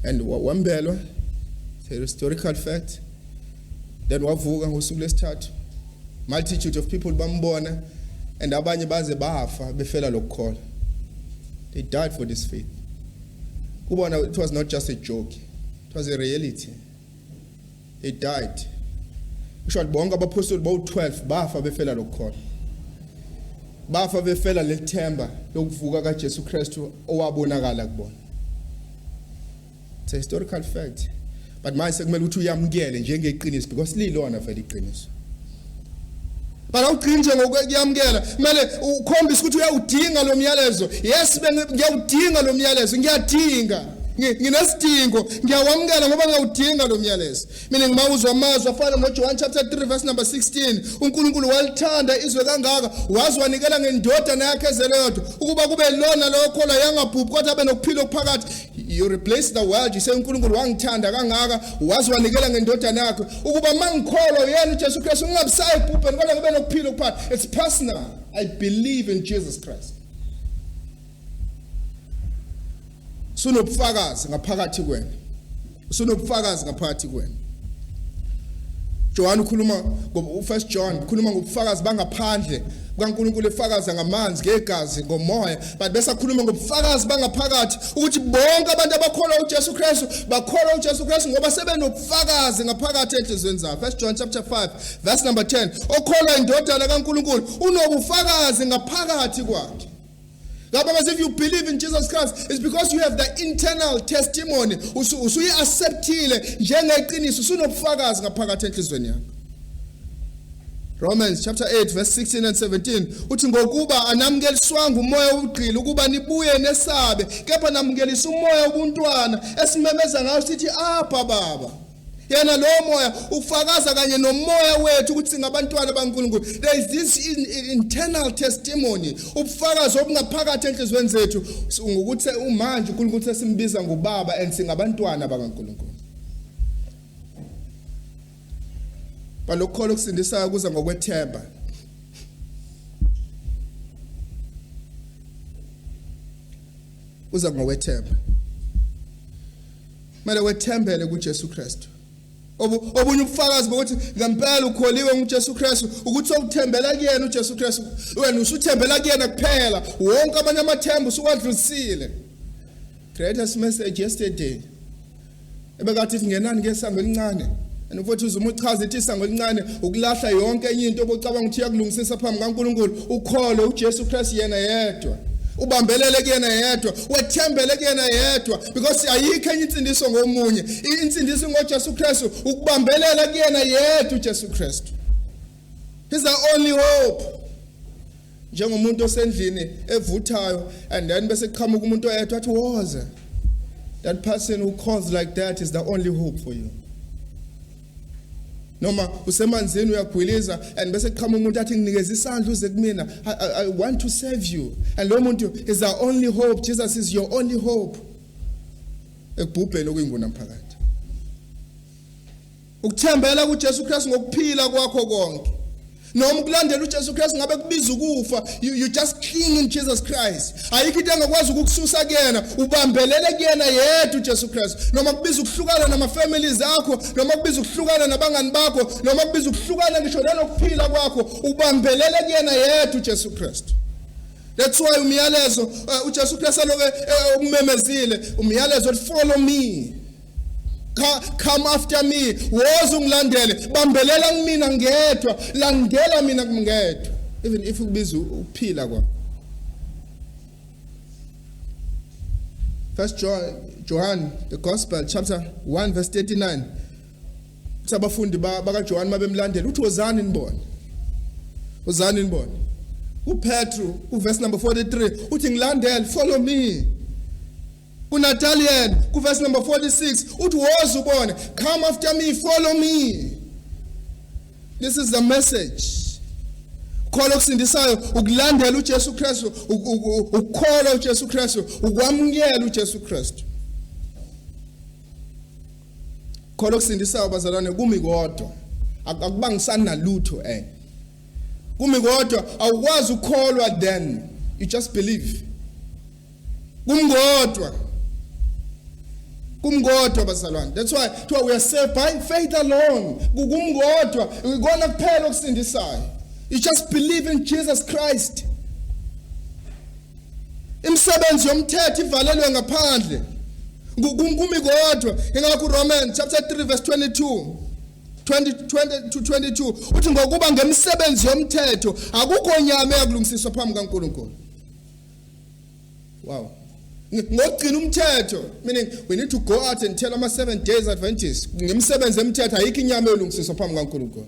And wambelwa, it's a historical fact. Then wavuka ngosuku lesithathu. Multitude of people bambona, and abanye baze bafa befela lokukholwa. They died for this faith. Kubona, it was not just a joke. It was a reality. They died. Ushwali bonke abapostoli bawu-12 bafa befela lokukholwa. Bafa befela lethemba lokuvuka kaJesu Kristu owabonakala kubona. It's a historical fact. But manje sekumele ukuthi uyamukele njengeqiniso because lilona vele iqiniso. But awugcinje ngokuyamukela, kumele ukhombise ukuthi uyawudinga lo myalezo. Yes, ngiyawudinga lo myalezo, ngiyadinga. Nginesidingo, ngiyawamukela ngoba ngiyawudinga lo myalezo. Mina ngimawuzwa amazwi afana noJohn chapter 3 verse number 16. uNkulunkulu walithanda izwe kangaka waziwanikela ngendodana yakhe ezelodwa ukuba kube lona lo okholwa yangabhubhi kodwa abe nokuphila okuphakathi. You replace the word, you say uNkulunkulu wangithanda kangaka waziwanikela ngendodana yakhe ukuba mangikholwa yena uJesu Kristu ngingabisayi ebhubheni kodwa ngibe nokuphila okuphakathi. It's personal. I believe in Jesus Christ. Sunobufakazi ngaphakathi kwena. Sunobufakazi ngaphakathi kwena. John ukhuluma ngo-1 John ukhuluma ngobufakazi bangaphandle bukaNkulunkulu efakaza ngamanzi ngegazi ngomoya, but bese akhuluma ngobufakazi bangaphakathi ukuthi bonke abantu abakholwa uJesu Kristu bakholwa uJesu Kristu ngoba sebenobufakazi ngaphakathi enhlizweni zabo. 1 John chapter 5 verse number 10. Okholwa indodana kaNkulunkulu unobufakazi ngaphakathi kwakhe. As if you believe in Jesus Christ, it's because you have the internal testimony. Usuyi-acceptile njengeqiniso, usunobufakazi ngaphakathi enhlizweni yakho. Romans chapter 8 verse 16 and 17 uthi ngokuba anamukeliswanga umoya obugqili ukuba nibuye nesabe kepha namukelisa umoya obuntwana esimemeza ngayo sithi apha baba. Yena lo moya ufakaza kanye nomoya wethu ukuthi singabantwana baNkulunkulu. There is this internal testimony, ubufakazi obungaphakathi enhlizweni zethu ngokuthi manje uNkulunkulu sesimbiza ngubaba and singabantwana bakaNkulunkulu. Balokho lokusindisayo kuza ngokwethemba. Uza ngokwethemba. Manje wethembele kuJesu Kristu. Obunye ubufakazi bokuthi ngempela ukholiwe nguJesu Kristu ukuthi ukuthembela kuyena uJesu Kristu wena usuthembela kuyena kuphela wonke amanye amathemba usuwadlulisile. Greatest message yesterday ebekathi singenani ngesango elincane and futhi uzuma uchaza ithi isango elincane ukulahla yonke enye into obocabanga ukuthi yakulungisisa phambi kaNkulunkulu ukhole uJesu Kristu yena yedwa. Ubambelele kuyena yedwa, wethembele kuyena yedwa because ayikho enye insindiso ngomunye. Insindiso ngoJesu Kristu ukubambelela kuyena yedwa uJesu Kristu. He's the only hope. Njengomuntu osendlini evuthayo and then bese qhamuka umuntu oyedwa athi woza. That person who calls like that is the only hope for you. Noma usemanzini uyagwiliza and bese qhamuka umuntu athi nginikeza isandla uze kumina. I want to serve you. And lo muntu is our only hope. Jesus is your only hope. Ekubhubheni okuyinguna phakathi. Ukuthembela kuJesu Kristu ngokuphila kwakho konke. Noma ukulandela uJesu Kristu ngabe kubiza ukufa, you just cling in Jesus Christ. Ayikho into engakwazi ukukususa kuyena, ubambelele kuyena yedwa uJesu Kristu. Noma kubiza ukuhlukana nama families akho, noma kubiza ukuhlukana nabangani bakho, noma kubiza ukuhlukana ngisho nalokuphila kwakho, ubambelele kuyena yedwa uJesu Kristu. That's why umyalezo uJesu Kristu aloke umemezile, umyalezo follow me. Come after me. Woza ungilandele. Bambelela kumina ngedwa. Landela mina ngedwa. Even if ubiza ukuphila kwa. First John, the Gospel, chapter 1, verse 39. Sabafundi baka John mabemlandela uthi wozani nibone. Wozani nibone. uPetru verse number 43 uthi ngilandele, follow me. Natalian, verse number 46, uthi woza ubone, come after me, follow me. This is the message. Kholo kusindisayo ukulandela uJesu Kristu, ukukholwa uJesu Kristu, ukwamukela uJesu Kristu. Kholo kusindisayo bazalwane kumi kodwa, akubangisani nalutho kumi kodwa awukwazi ukukholwa then you just believe. Kumgodwa bazalwane. That's why we are saved by faith alone. Kumgodwa ikona kuphela okusindisayo. You just believe in Jesus Christ. Imisebenzi yomthetho ivalelwe ngaphandle. Kumgodwa ingakho Romans chapter 3 verse 20 to 22 uthi ngokuba ngemisebenzi yomthetho akukho nyama eyakulungisiswa phambi kaNkulunkulu. Wow. Ngokugcina umthetho, meaning we need to go out and tell ama 7 days Adventists ngemisebenzi yomthetho ayikho inyama eyolungisiswa phambi kaNkulunkulu.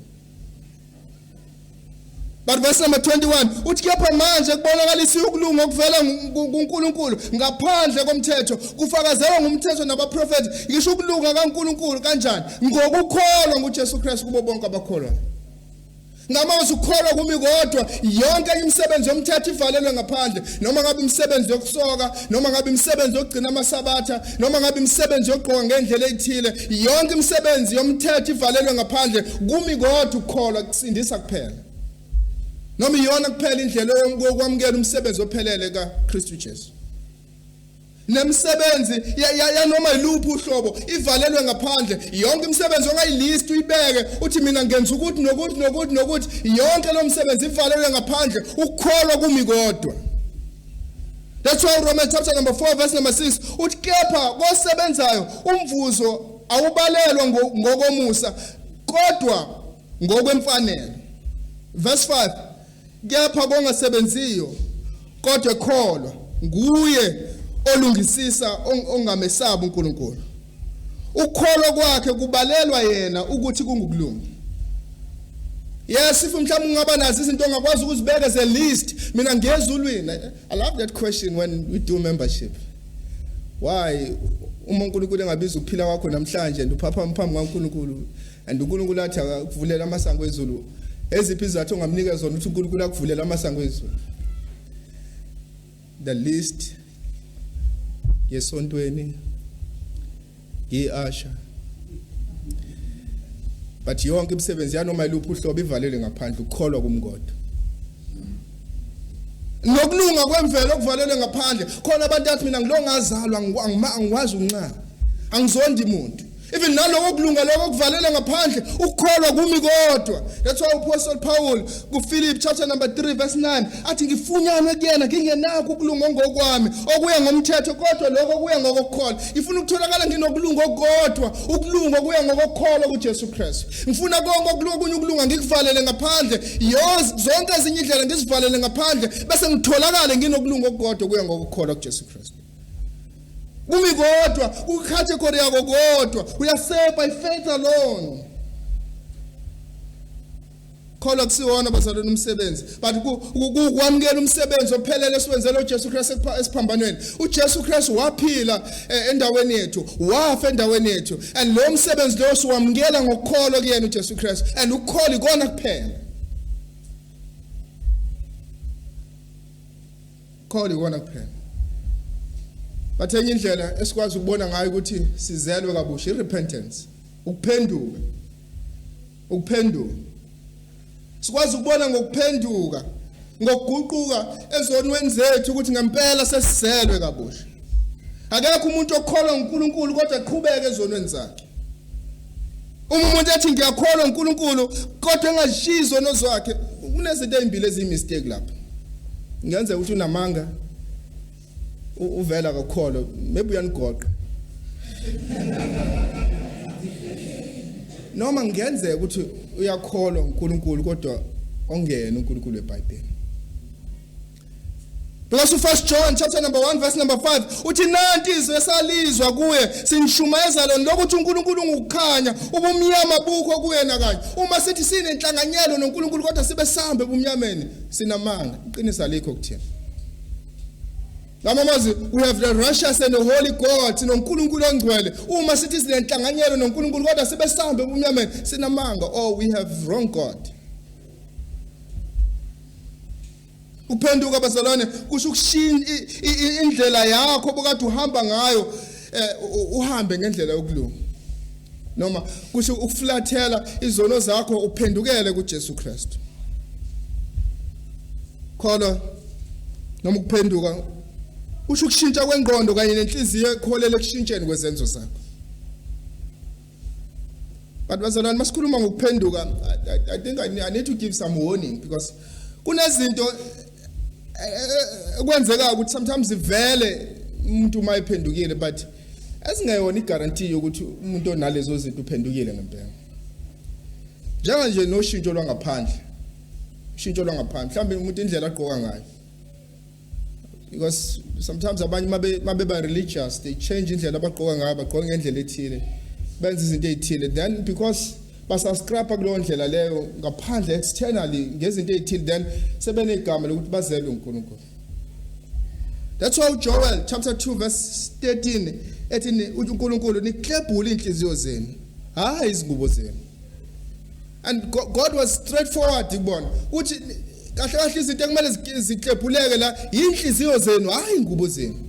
But verse number 21 uthi kepha manje kubonakalisa ukulunga okuvela kuNkulunkulu ngaphandle komthetho kufakazelwa ngumthetho nabaprofeti ngisho ukulunga kaNkulunkulu kanjani ngokukholwa nguJesu Kristu kubo bonke abakholwa. Ngamazi ukholwa kumi kodwa yonke imisebenzi yomthetho ivalelwe ngaphandle, noma ngabe imisebenzi yokusoka, noma ngabe imisebenzi yokugcina amasabatha, noma ngabe imisebenzi yogqoka ngendlela ethile, yonke imisebenzi yomthetho ivalelwe ngaphandle kumi kodwa ukholwa kusindisa kuphela. Noma iyona kuphela indlela yokwamukela umsebenzi ophelele kaKristu Jesu. Nemisebenzi ya noma iluphi uhlobo ivalelwe ngaphandle, yonke imisebenzi ongayilist uyibeke uthi mina ngenza ukuthi nokuthi yonke lo msebenzi ivalelwe ngaphandle ukukholwa kumi kodwa. That's why Romans chapter number 4 verse number 6 uthi kepha kosebenzayo umvuzo awubalelwa ngokomusa kodwa ngokwemfanelo. Verse 5 kepha kongasebenziyo kodwa kholwa nguye olungisisa ongamesaba uNkulunkulu. Ukholwa kwakhe kubalelwa yena ukuthi kungukulunga. Yes, if mhlawumbe ungaba nazo izinto ongakwazi ukuzibeka as a list, mina ngezulwini. I love that question when we do membership. Why uma uNkulunkulu engabiza ukuphila kwakho namhlanje and uphapha phambi kaNkulunkulu and uNkulunkulu athi akuvulela amasango ezulu, eziphi izathu ongamnika zona ukuthi uNkulunkulu akuvulela amasango ezulu? The list yesontweni ye-Asha, but yonke imisebenzi yanoma iluphi uhlobo ivalelwe ngaphandle ukukholwa kumngodo. Nokulunga kwemvelo okuvalelwe ngaphandle. Khona abantu athi mina ngilongazalwa angikwazi unqa. Angizondi umuntu. Even naloko kulunga lokho kuvalelwe ngaphandle ukukholwa kumi kodwa. That's why Apostle Paul ku Philip chapter number 3 verse 9 athi ngifunyana kuyena ngingenakho ukulunga ngokwami okuya ngomthetho kodwa lokho kuya ngokukholwa. Ngifuna ukutholakala nginokulunga kodwa ukulunga kuya ngokukholwa kuJesu Kristu. Ngifuna konke okulunga ukulunga ngikuvalele ngaphandle zonke ezinye indlela ngizivalele ngaphandle bese ngitholakala nginokulunga kodwa kuya ngokukholwa kuJesu Kristu. Kumi kodwa ukhathekori yakho kodwa uyasave by faith alone. Kholwa kusiwona bazalwane umsebenzi, but ukwamukela umsebenzi ophelele esiwenzele uJesu Kristu esiphambanweni. uJesu Kristu waphila endaweni yethu, wafa endaweni yethu, and lo msebenzi lo siwamukela ngokukholwa kuyena uJesu Kristu, and ukukholwa ikona kuphela. Ukukholwa ikona kuphela. But enye indlela esikwazi ukubona ngayo ukuthi sizelwe kabusha repentance, ukuphenduka. Ukuphenduka. Sikwazi ukubona ngokuphenduka, ngokuguquka ezonweni zethu ukuthi ngempela sesizelwe kabusha. Akekho umuntu okholwa uNkulunkulu kodwa aqhubeke ezonweni zakhe. Umuntu ethi ngiyakholwa uNkulunkulu kodwa engazishiyi izono zakhe, kunezinto ezimbili eziyimistake lapha. Ngenze ukuthi unamanga uvela kakholwa, maybe uyanigoqa. Noma ngenzeka ukuthi uyakholwa uNkulunkulu kodwa ongena uNkulunkulu eBhayibheli. Because First John chapter number 1 verse number 5 uthi nanti izwe esalizwa kuye sinishumayeza lona lokuthi uNkulunkulu ngukukhanya ubumnyama bukho kuyena kanye. Uma sithi sinenhlanganyelo noNkulunkulu kodwa sibe sambe ebumnyameni sinamanga, iqiniso alikho kuthina. Ngamamazi we have the righteous and the holy God noNkulunkulu ongcwele. Uma sithi sinenhlanganyelo noNkulunkulu kodwa sibe sambe ebumnyameni sinamanga, or we have wrong God. Ukuphenduka bazalwane kusho ukushintsha indlela yakho obukade uhamba ngayo, uhambe ngendlela yokulunga. Noma kusho ukuflathela izono zakho uphendukele kuJesu Kristu. Kholwa noma ukuphenduka kusho ukushintsha kwengqondo kanye nenhliziyo ekholele ekushintsheni kwezenzo zakho. But bazalwane masikhuluma ngokuphenduka, I think I need to give some warning, because kunezinto kwenzeka ukuthi sometimes ivele umuntu mayiphendukile, but asingayona igarantii ukuthi umuntu onalezo zinto uphendukile ngempela. Njenganje noshintsho lwangaphandle. Ushintsho lwangaphandle mhlawumbe umuntu indlela agqoka ngayo. Because sometimes abanye mabe ba religious, they change indlela abagqoka ngayo, bagqoka ngendlela ethile, benza izinto ezithile, then because basascrapa kulo ndlela leyo ngaphandle externally ngezinto ezithile, then sebenegama lokuthi bazelwe uNkulunkulu. That's why Joel chapter 2 verse 13 ethi uNkulunkulu niklebhule inhliziyo zenu, hayi izingubo zenu. And God was straightforward ukubona uthi kahle kahle izinto ekumele ziklebhuleke la inhliziyo zenu, hayi ingubo zenu.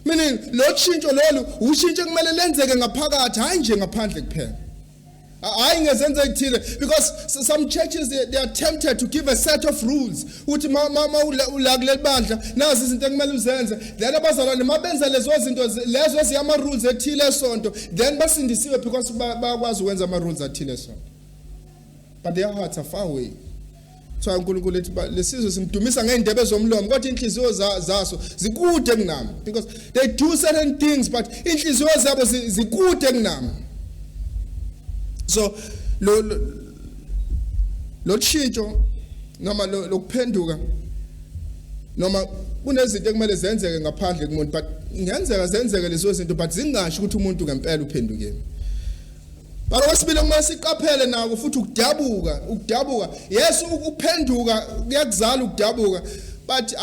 Meaning lo tshintsho lolu ushintsho kumele lenzeke ngaphakathi, hayi nje ngaphandle kuphela. I ngezenza ekuthile, because some churches they are tempted to give a set of rules. Uthi mama ula kuleli bandla nazi izinto ekumele uzenze, then abazalwane mabenza lezo zinto lezo eziyama rules ethile esonto, then basindisiwe because bakwazi ukwenza ama rules athile esonto. But their hearts are far away. So uNkulunkulu ethi lesizwe simdumisa ngeindebe zomlomo kodwa inhliziyo zaso zikude kunami, because they do certain things but inhliziyo zabo zikude kunami. So lo tshintsho noma lokuphenduka noma kunezinto ekumele zenzeke ngaphandle kumuntu, but ngenzeka zenzeke lezo zinto but zingasho ukuthi umuntu ngempela uphendukile. But okwesibili kumele siqaphele nako futhi ukudabuka yes ukuphenduka kuyakuzala ukudabuka but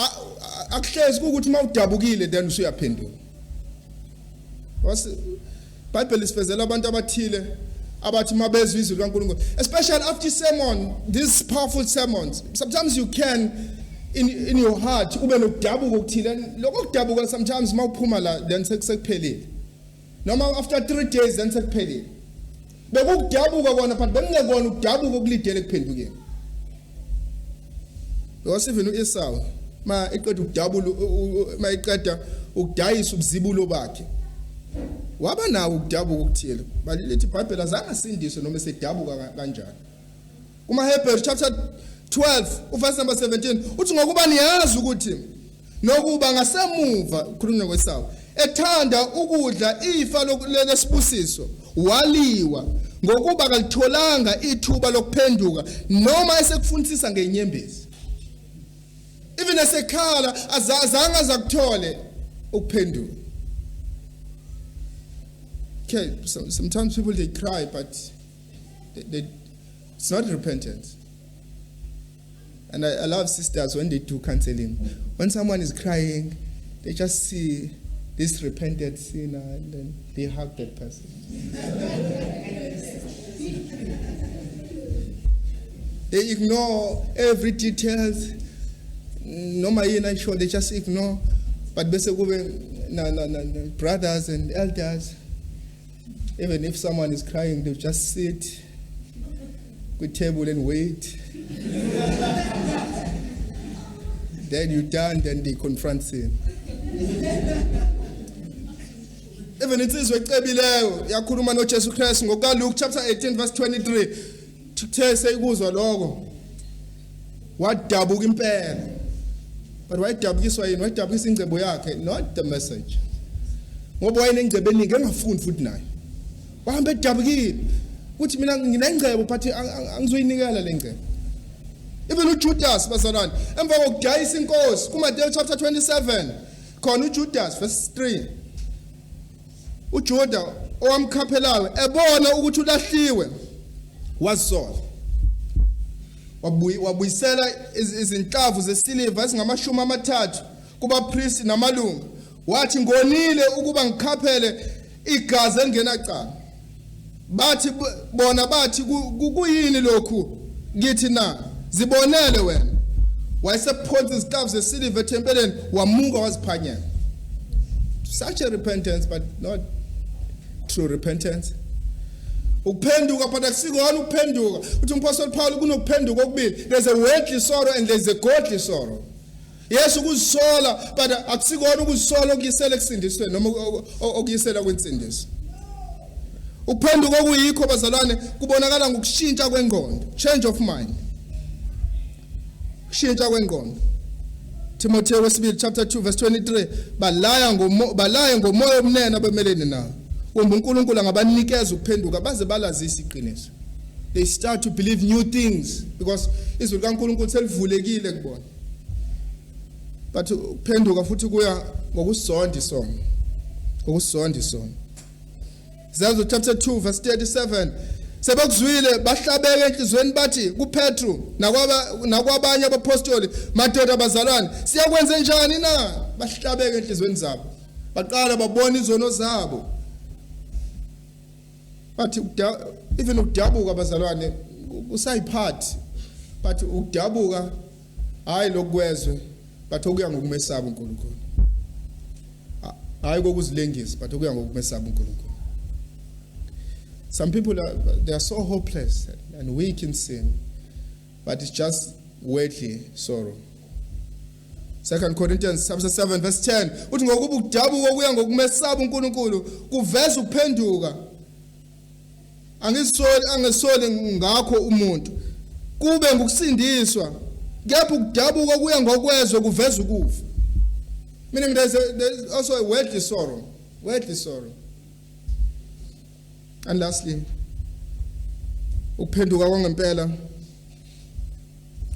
akuhlezi ukuthi mawudabukile then usuyaphenduka. Bible isifezela abantu abathile abathi mabezwe izwi likaNkulunkulu, especially after sermon, these powerful sermons. Sometimes you can in your heart ube nokudabuka okuthile, lokho kudabuka sometimes mawuphuma la then sekuphelile, noma after 3 days then sekuphelile. Bekudabuka kona but bekungekona ukudabuka okulidele kuphendukeni. Because even uEsau ma eqeda ukudayisa ubuzibulo bakhe waba nawo ukudabuka okuthile, balithi iBhayibheli azange asindiswe noma esedabuka kanjani. Hebrews chapter 12 verse number 17 uthi ngokuba niyazi ukuthi nokuba ngasemuva ukhulunywa kweSawu ethanda ukudla ifa lesibusiso waliwa ngokuba kalitholanga ithuba lokuphenduka noma esekufunisisa ngenyembezi. Even esekhala azange azakuthole ukuphenduka. Okay, sometimes people they cry, but it's not repentance. And I love sisters when they do counseling. When someone is crying, they just see this repented sinner and then they hug that person. They ignore every details. No, sure they just ignore. But basically, brothers and elders. Even if someone is crying, they'll just sit with table and wait. Then you're done, then they confront sin. Even it is weqebileyo yakhuluma noJesu Christ ngokuka Luke chapter 18 verse 23. Tuthe seyikuzwa lokho. Wadabuka impela. But wayedabukiswa yini? Wayedabukisa ingcebo yakhe, not the message. Ngoba wayengcebo eningi engafundi futhi naye. Wahambe edabukile uthi mina nginengcebo but angizoyinikela le ngcebo. Even uJudas bazalwane emva kokudayisa inkosi kuMateyu chapter 27 khona uJudas verse 3 uJuda owamkhaphelayo ebona ukuthi ulahliwe wasola wabuyisela izinhlavu zesiliva ezingamashumi amathathu kubapriest namalungu wathi ngonile ukuba ngikhaphele igazi engenacala. Bathi bona bathi kuyini lokhu ngithi na zibonele wena wayesephonsa izitavu zesiliva ethempeleni wamuka waziphanyela. Such a repentance but not true repentance. Ukuphenduka but akusikona ukuphenduka. Uthi uMapostle Paul kunokuphenduka okubili. There's a worldly sorrow and there's a godly sorrow. Yes ukuzisola but akusikona ukuzisola okuyisela ekusindisweni noma okuyisela kwensindiso. Ukuphenduka okuyikho bazalwane kubonakala ngokushintsha kwengqondo, change of mind. Kushintsha kwengqondo. Timotheo wesibili chapter 2 verse 23 balaya ngomoya omnene abemelene nawo. Kumbe uNkulunkulu angabanikeza ukuphenduka baze balazisa iqiniso. They start to believe new things because izwi likaNkulunkulu selivulekile kubona. But ukuphenduka futhi kuya ngokusonda isono. Ngokusonda isono. Zazo chapter 2 verse 37 sebekuzwile bahlabeke enhlizweni bathi kuPetru nakwabanye abapostoli madoda bazalwane siyakwenza njani na bahlabeke enhlizweni zabo baqala babona izono zabo. But even ukudabuka bazalwane usayiphathi but ukudabuka hayi lokwezwe but okuya ngokumesaba uNkulunkulu. Hayi kokuzilengisa but okuya ngokumesaba uNkulunkulu. Some people they are so hopeless and weak in sin, but it's just worldly sorrow. 2 Corinthians chapter 7 verse 10 uthi ngokuba ukudabuka okuya ngokumesaba uNkulunkulu kuveza ukuphenduka. Angisoli ngakho umuntu kube ngokusindiswa kepha ukudabuka okuya ngokwezwe kuveza ukufa. Meaning there's also a worldly sorrow. And lastly, ukuphenduka kwangempela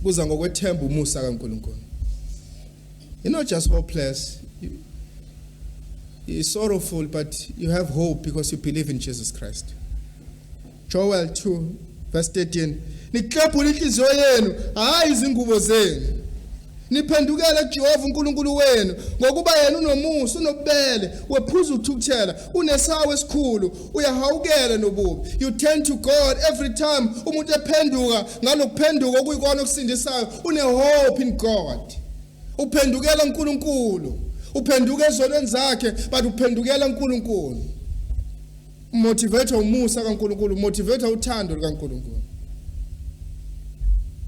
kuza ngokwethemba umusa kaNkulunkulu. You're not just hopeless. You're sorrowful, but you have hope because you believe in Jesus Christ. Joel 2 verse 13. Niklebhule inhliziyo yenu, hayi izingubo zenu. Niphendukele kuJehova uNkulunkulu wenu ngokuba yena unomusa unobubele wephuza ukuthukuthela unesawo esikhulu uyahawukela nobubi. You turn to God every time umuntu ephenduka ngalokuphenduka okuyikona okusindisayo une-hope in God. Uphendukela uNkulunkulu, uphenduka ezonweni zakhe but uphendukela uNkulunkulu. Motivate umusa kaNkulunkulu, motivate uthando kaNkulunkulu,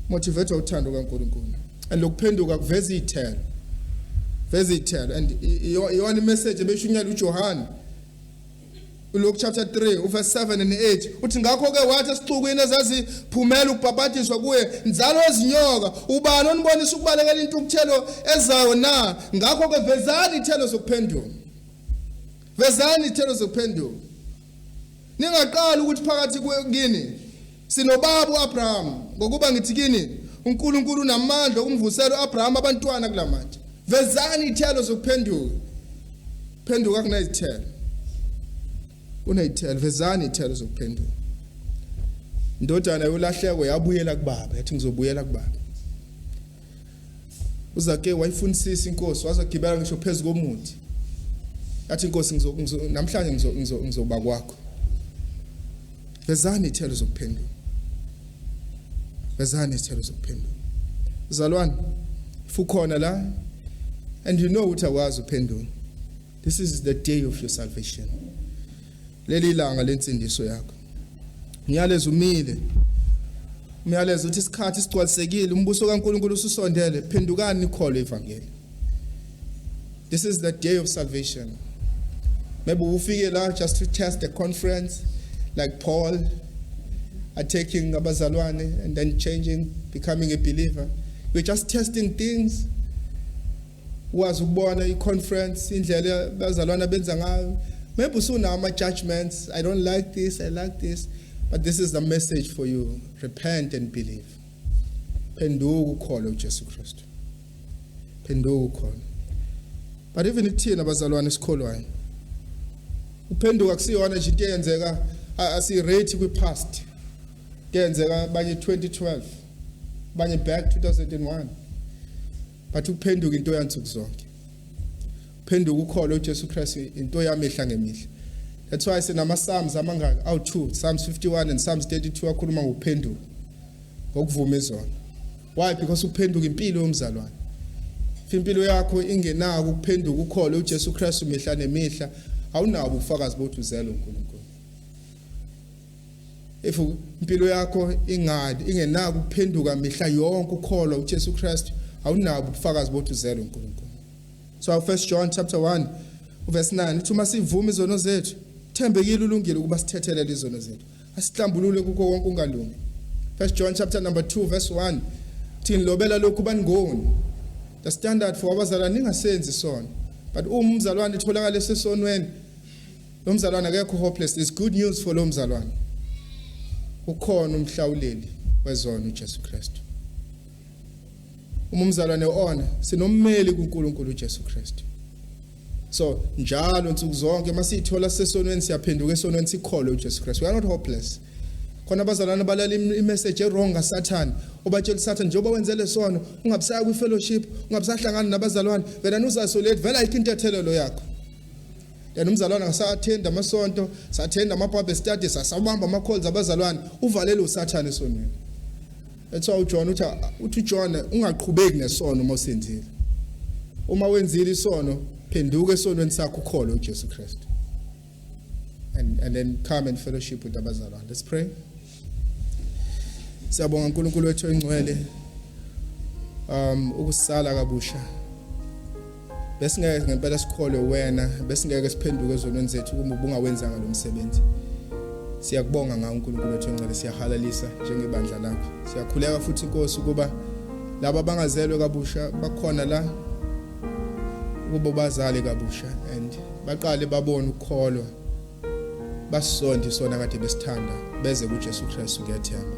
motivate uthando kaNkulunkulu. And lokuphenduka kuveza ithelo, veza ithelo. And iyona message ebeshunyela uJohane uLuke chapter 3 verse 7 and 8 uthi ngakho ke wathi esixukwini ezaziphumela ukubhabhatiswa kuye nzalo wezinyoka ubani onibonisa ukubalekela intukuthelo ezayo na. Ngakho ke vezani ithelo zokuphenduka, vezani ithelo zokuphenduka. Ningaqala ukuthi phakathi kini sinobaba uAbraham ngokuba ngithi kini uNkulunkulu unamandla ukumvusela uAbraham abantwana kulamanje. Vezani ithelo zokuphenduka. Phenduka kunezithelo, unezithelo, vezani ithelo zokuphenduka. Indodana yolahleko yabuyela kubaba, yathi ngizobuyela kubaba. Uzake wayifunisisa inkosi, wazagibela ngisho phezulu komuthi. Yathi inkosi namhlanje ngizoba kwakho. Vezani ithelo zokuphenduka. Vezani ithelo zokuphenduka. Zalwane, if ukhona la and you know ukuthi awazi uphenduka, this is the day of your salvation. Leli ilanga lensindiso yakho. Ngiyaleza umile. Ngiyaleza ukuthi isikhathi sigcwalisekile, umbuso kaNkulunkulu ususondele, phendukani nikhole ivangeli. This is the day of salvation. Maybe ufike la just to test the conference like Paul are taking abazalwane and then changing, becoming a believer. We're just testing things. Was ukubona i-conference indlela abazalwane benza ngayo. Maybe usuna ama judgments. I don't like this, I like this. But this is the message for you. Repent and believe. Phenduka ukhole uJesu Kristu. Phenduka ukhole. But even ithina abazalwane sikholwayo, uphenduka kusiyona nje into eyenzeka asirate kwi-past. Kuyenzeka banye 2012, banye back 2001. But uphenduka into yansuku zonke. Uphenduka ukhole uJesu Kristu into yamehla ngemihla. That's why sinama Psalms amangaka awu2, Psalms 51 and Psalms 32 akhuluma ngokuphenduka, ngokuvuma izono. Why? Because uphenduka impilo yomzalwane. If impilo yakho ingenako ukuphenduka ukhole uJesu Kristu mihla nemihla, awunabo ubufakazi bokuthi uzela uNkulunkulu. If impilo yakho ingenako ukuphenduka mihla yonke ukholwa uJesu Kristu, awunabo ubufakazi bokuthi uzela uNkulunkulu. So 1 John chapter 1 verse 9 uthi uma sivuma izono zethu, thembekile ulungile ukuba sithethelele izono zethu, asihlambulule kukho konke ungalungi. 1 John chapter number 2 verse 1 uthi ngilobela lokhu baningoni. The standard for abazalwane ningasenzi isono. But umzalwane itholakala esesonweni, lo mzalwane akekho hopeless. There's good news for lo mzalwane. Ukhona umhlawuleli wezono uJesu Kristu. Umzalwane ona sinommeli kuNkulunkulu uJesu Kristu. So njalo nsuku zonke masithola sesonweni siyaphenduka esonweni sikhole uJesu Kristu. We are not hopeless. Khona abazalwane balala imessage wrong kaSathane, obatshela uSathane njengoba wenzele sono ungabisaya kwi-fellowship, ungabisahlangana nabazalwane, wena uzasolate vela ayikho intethelelo yakho. Yena umzalwane ngasathenda amasonto, sathenda ama-Bible studies, sasabamba ama-calls abazalwane, uvalele uSathane esonweni. That's why uJohn uthi John ungaqhubeki nesono uma usenzile. Uma wenzile isono, phenduka esonweni sakho ukhole uJesu Kristu. And then come and fellowship with abazalwane. Let's pray. Siyabonga uNkulunkulu wethu engcwele ukusala kabusha. Besingeke ngempela sikhole wena, besingeke siphenduke ezonweni zethu uma ubungawenzanga lo msebenzi. Siyakubonga ngawo uNkulunkulu wethu engcwele, siyahalalisa njengebandla lakho. Siyakhuleka futhi Inkosi ukuba laba bangazelwe kabusha bakhona la ukuba bazale kabusha and baqale babone ukukholwa, basonde sona kade besithanda beze kuJesu Kristu ngiyethemba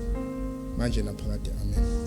manje naphakade. Amen.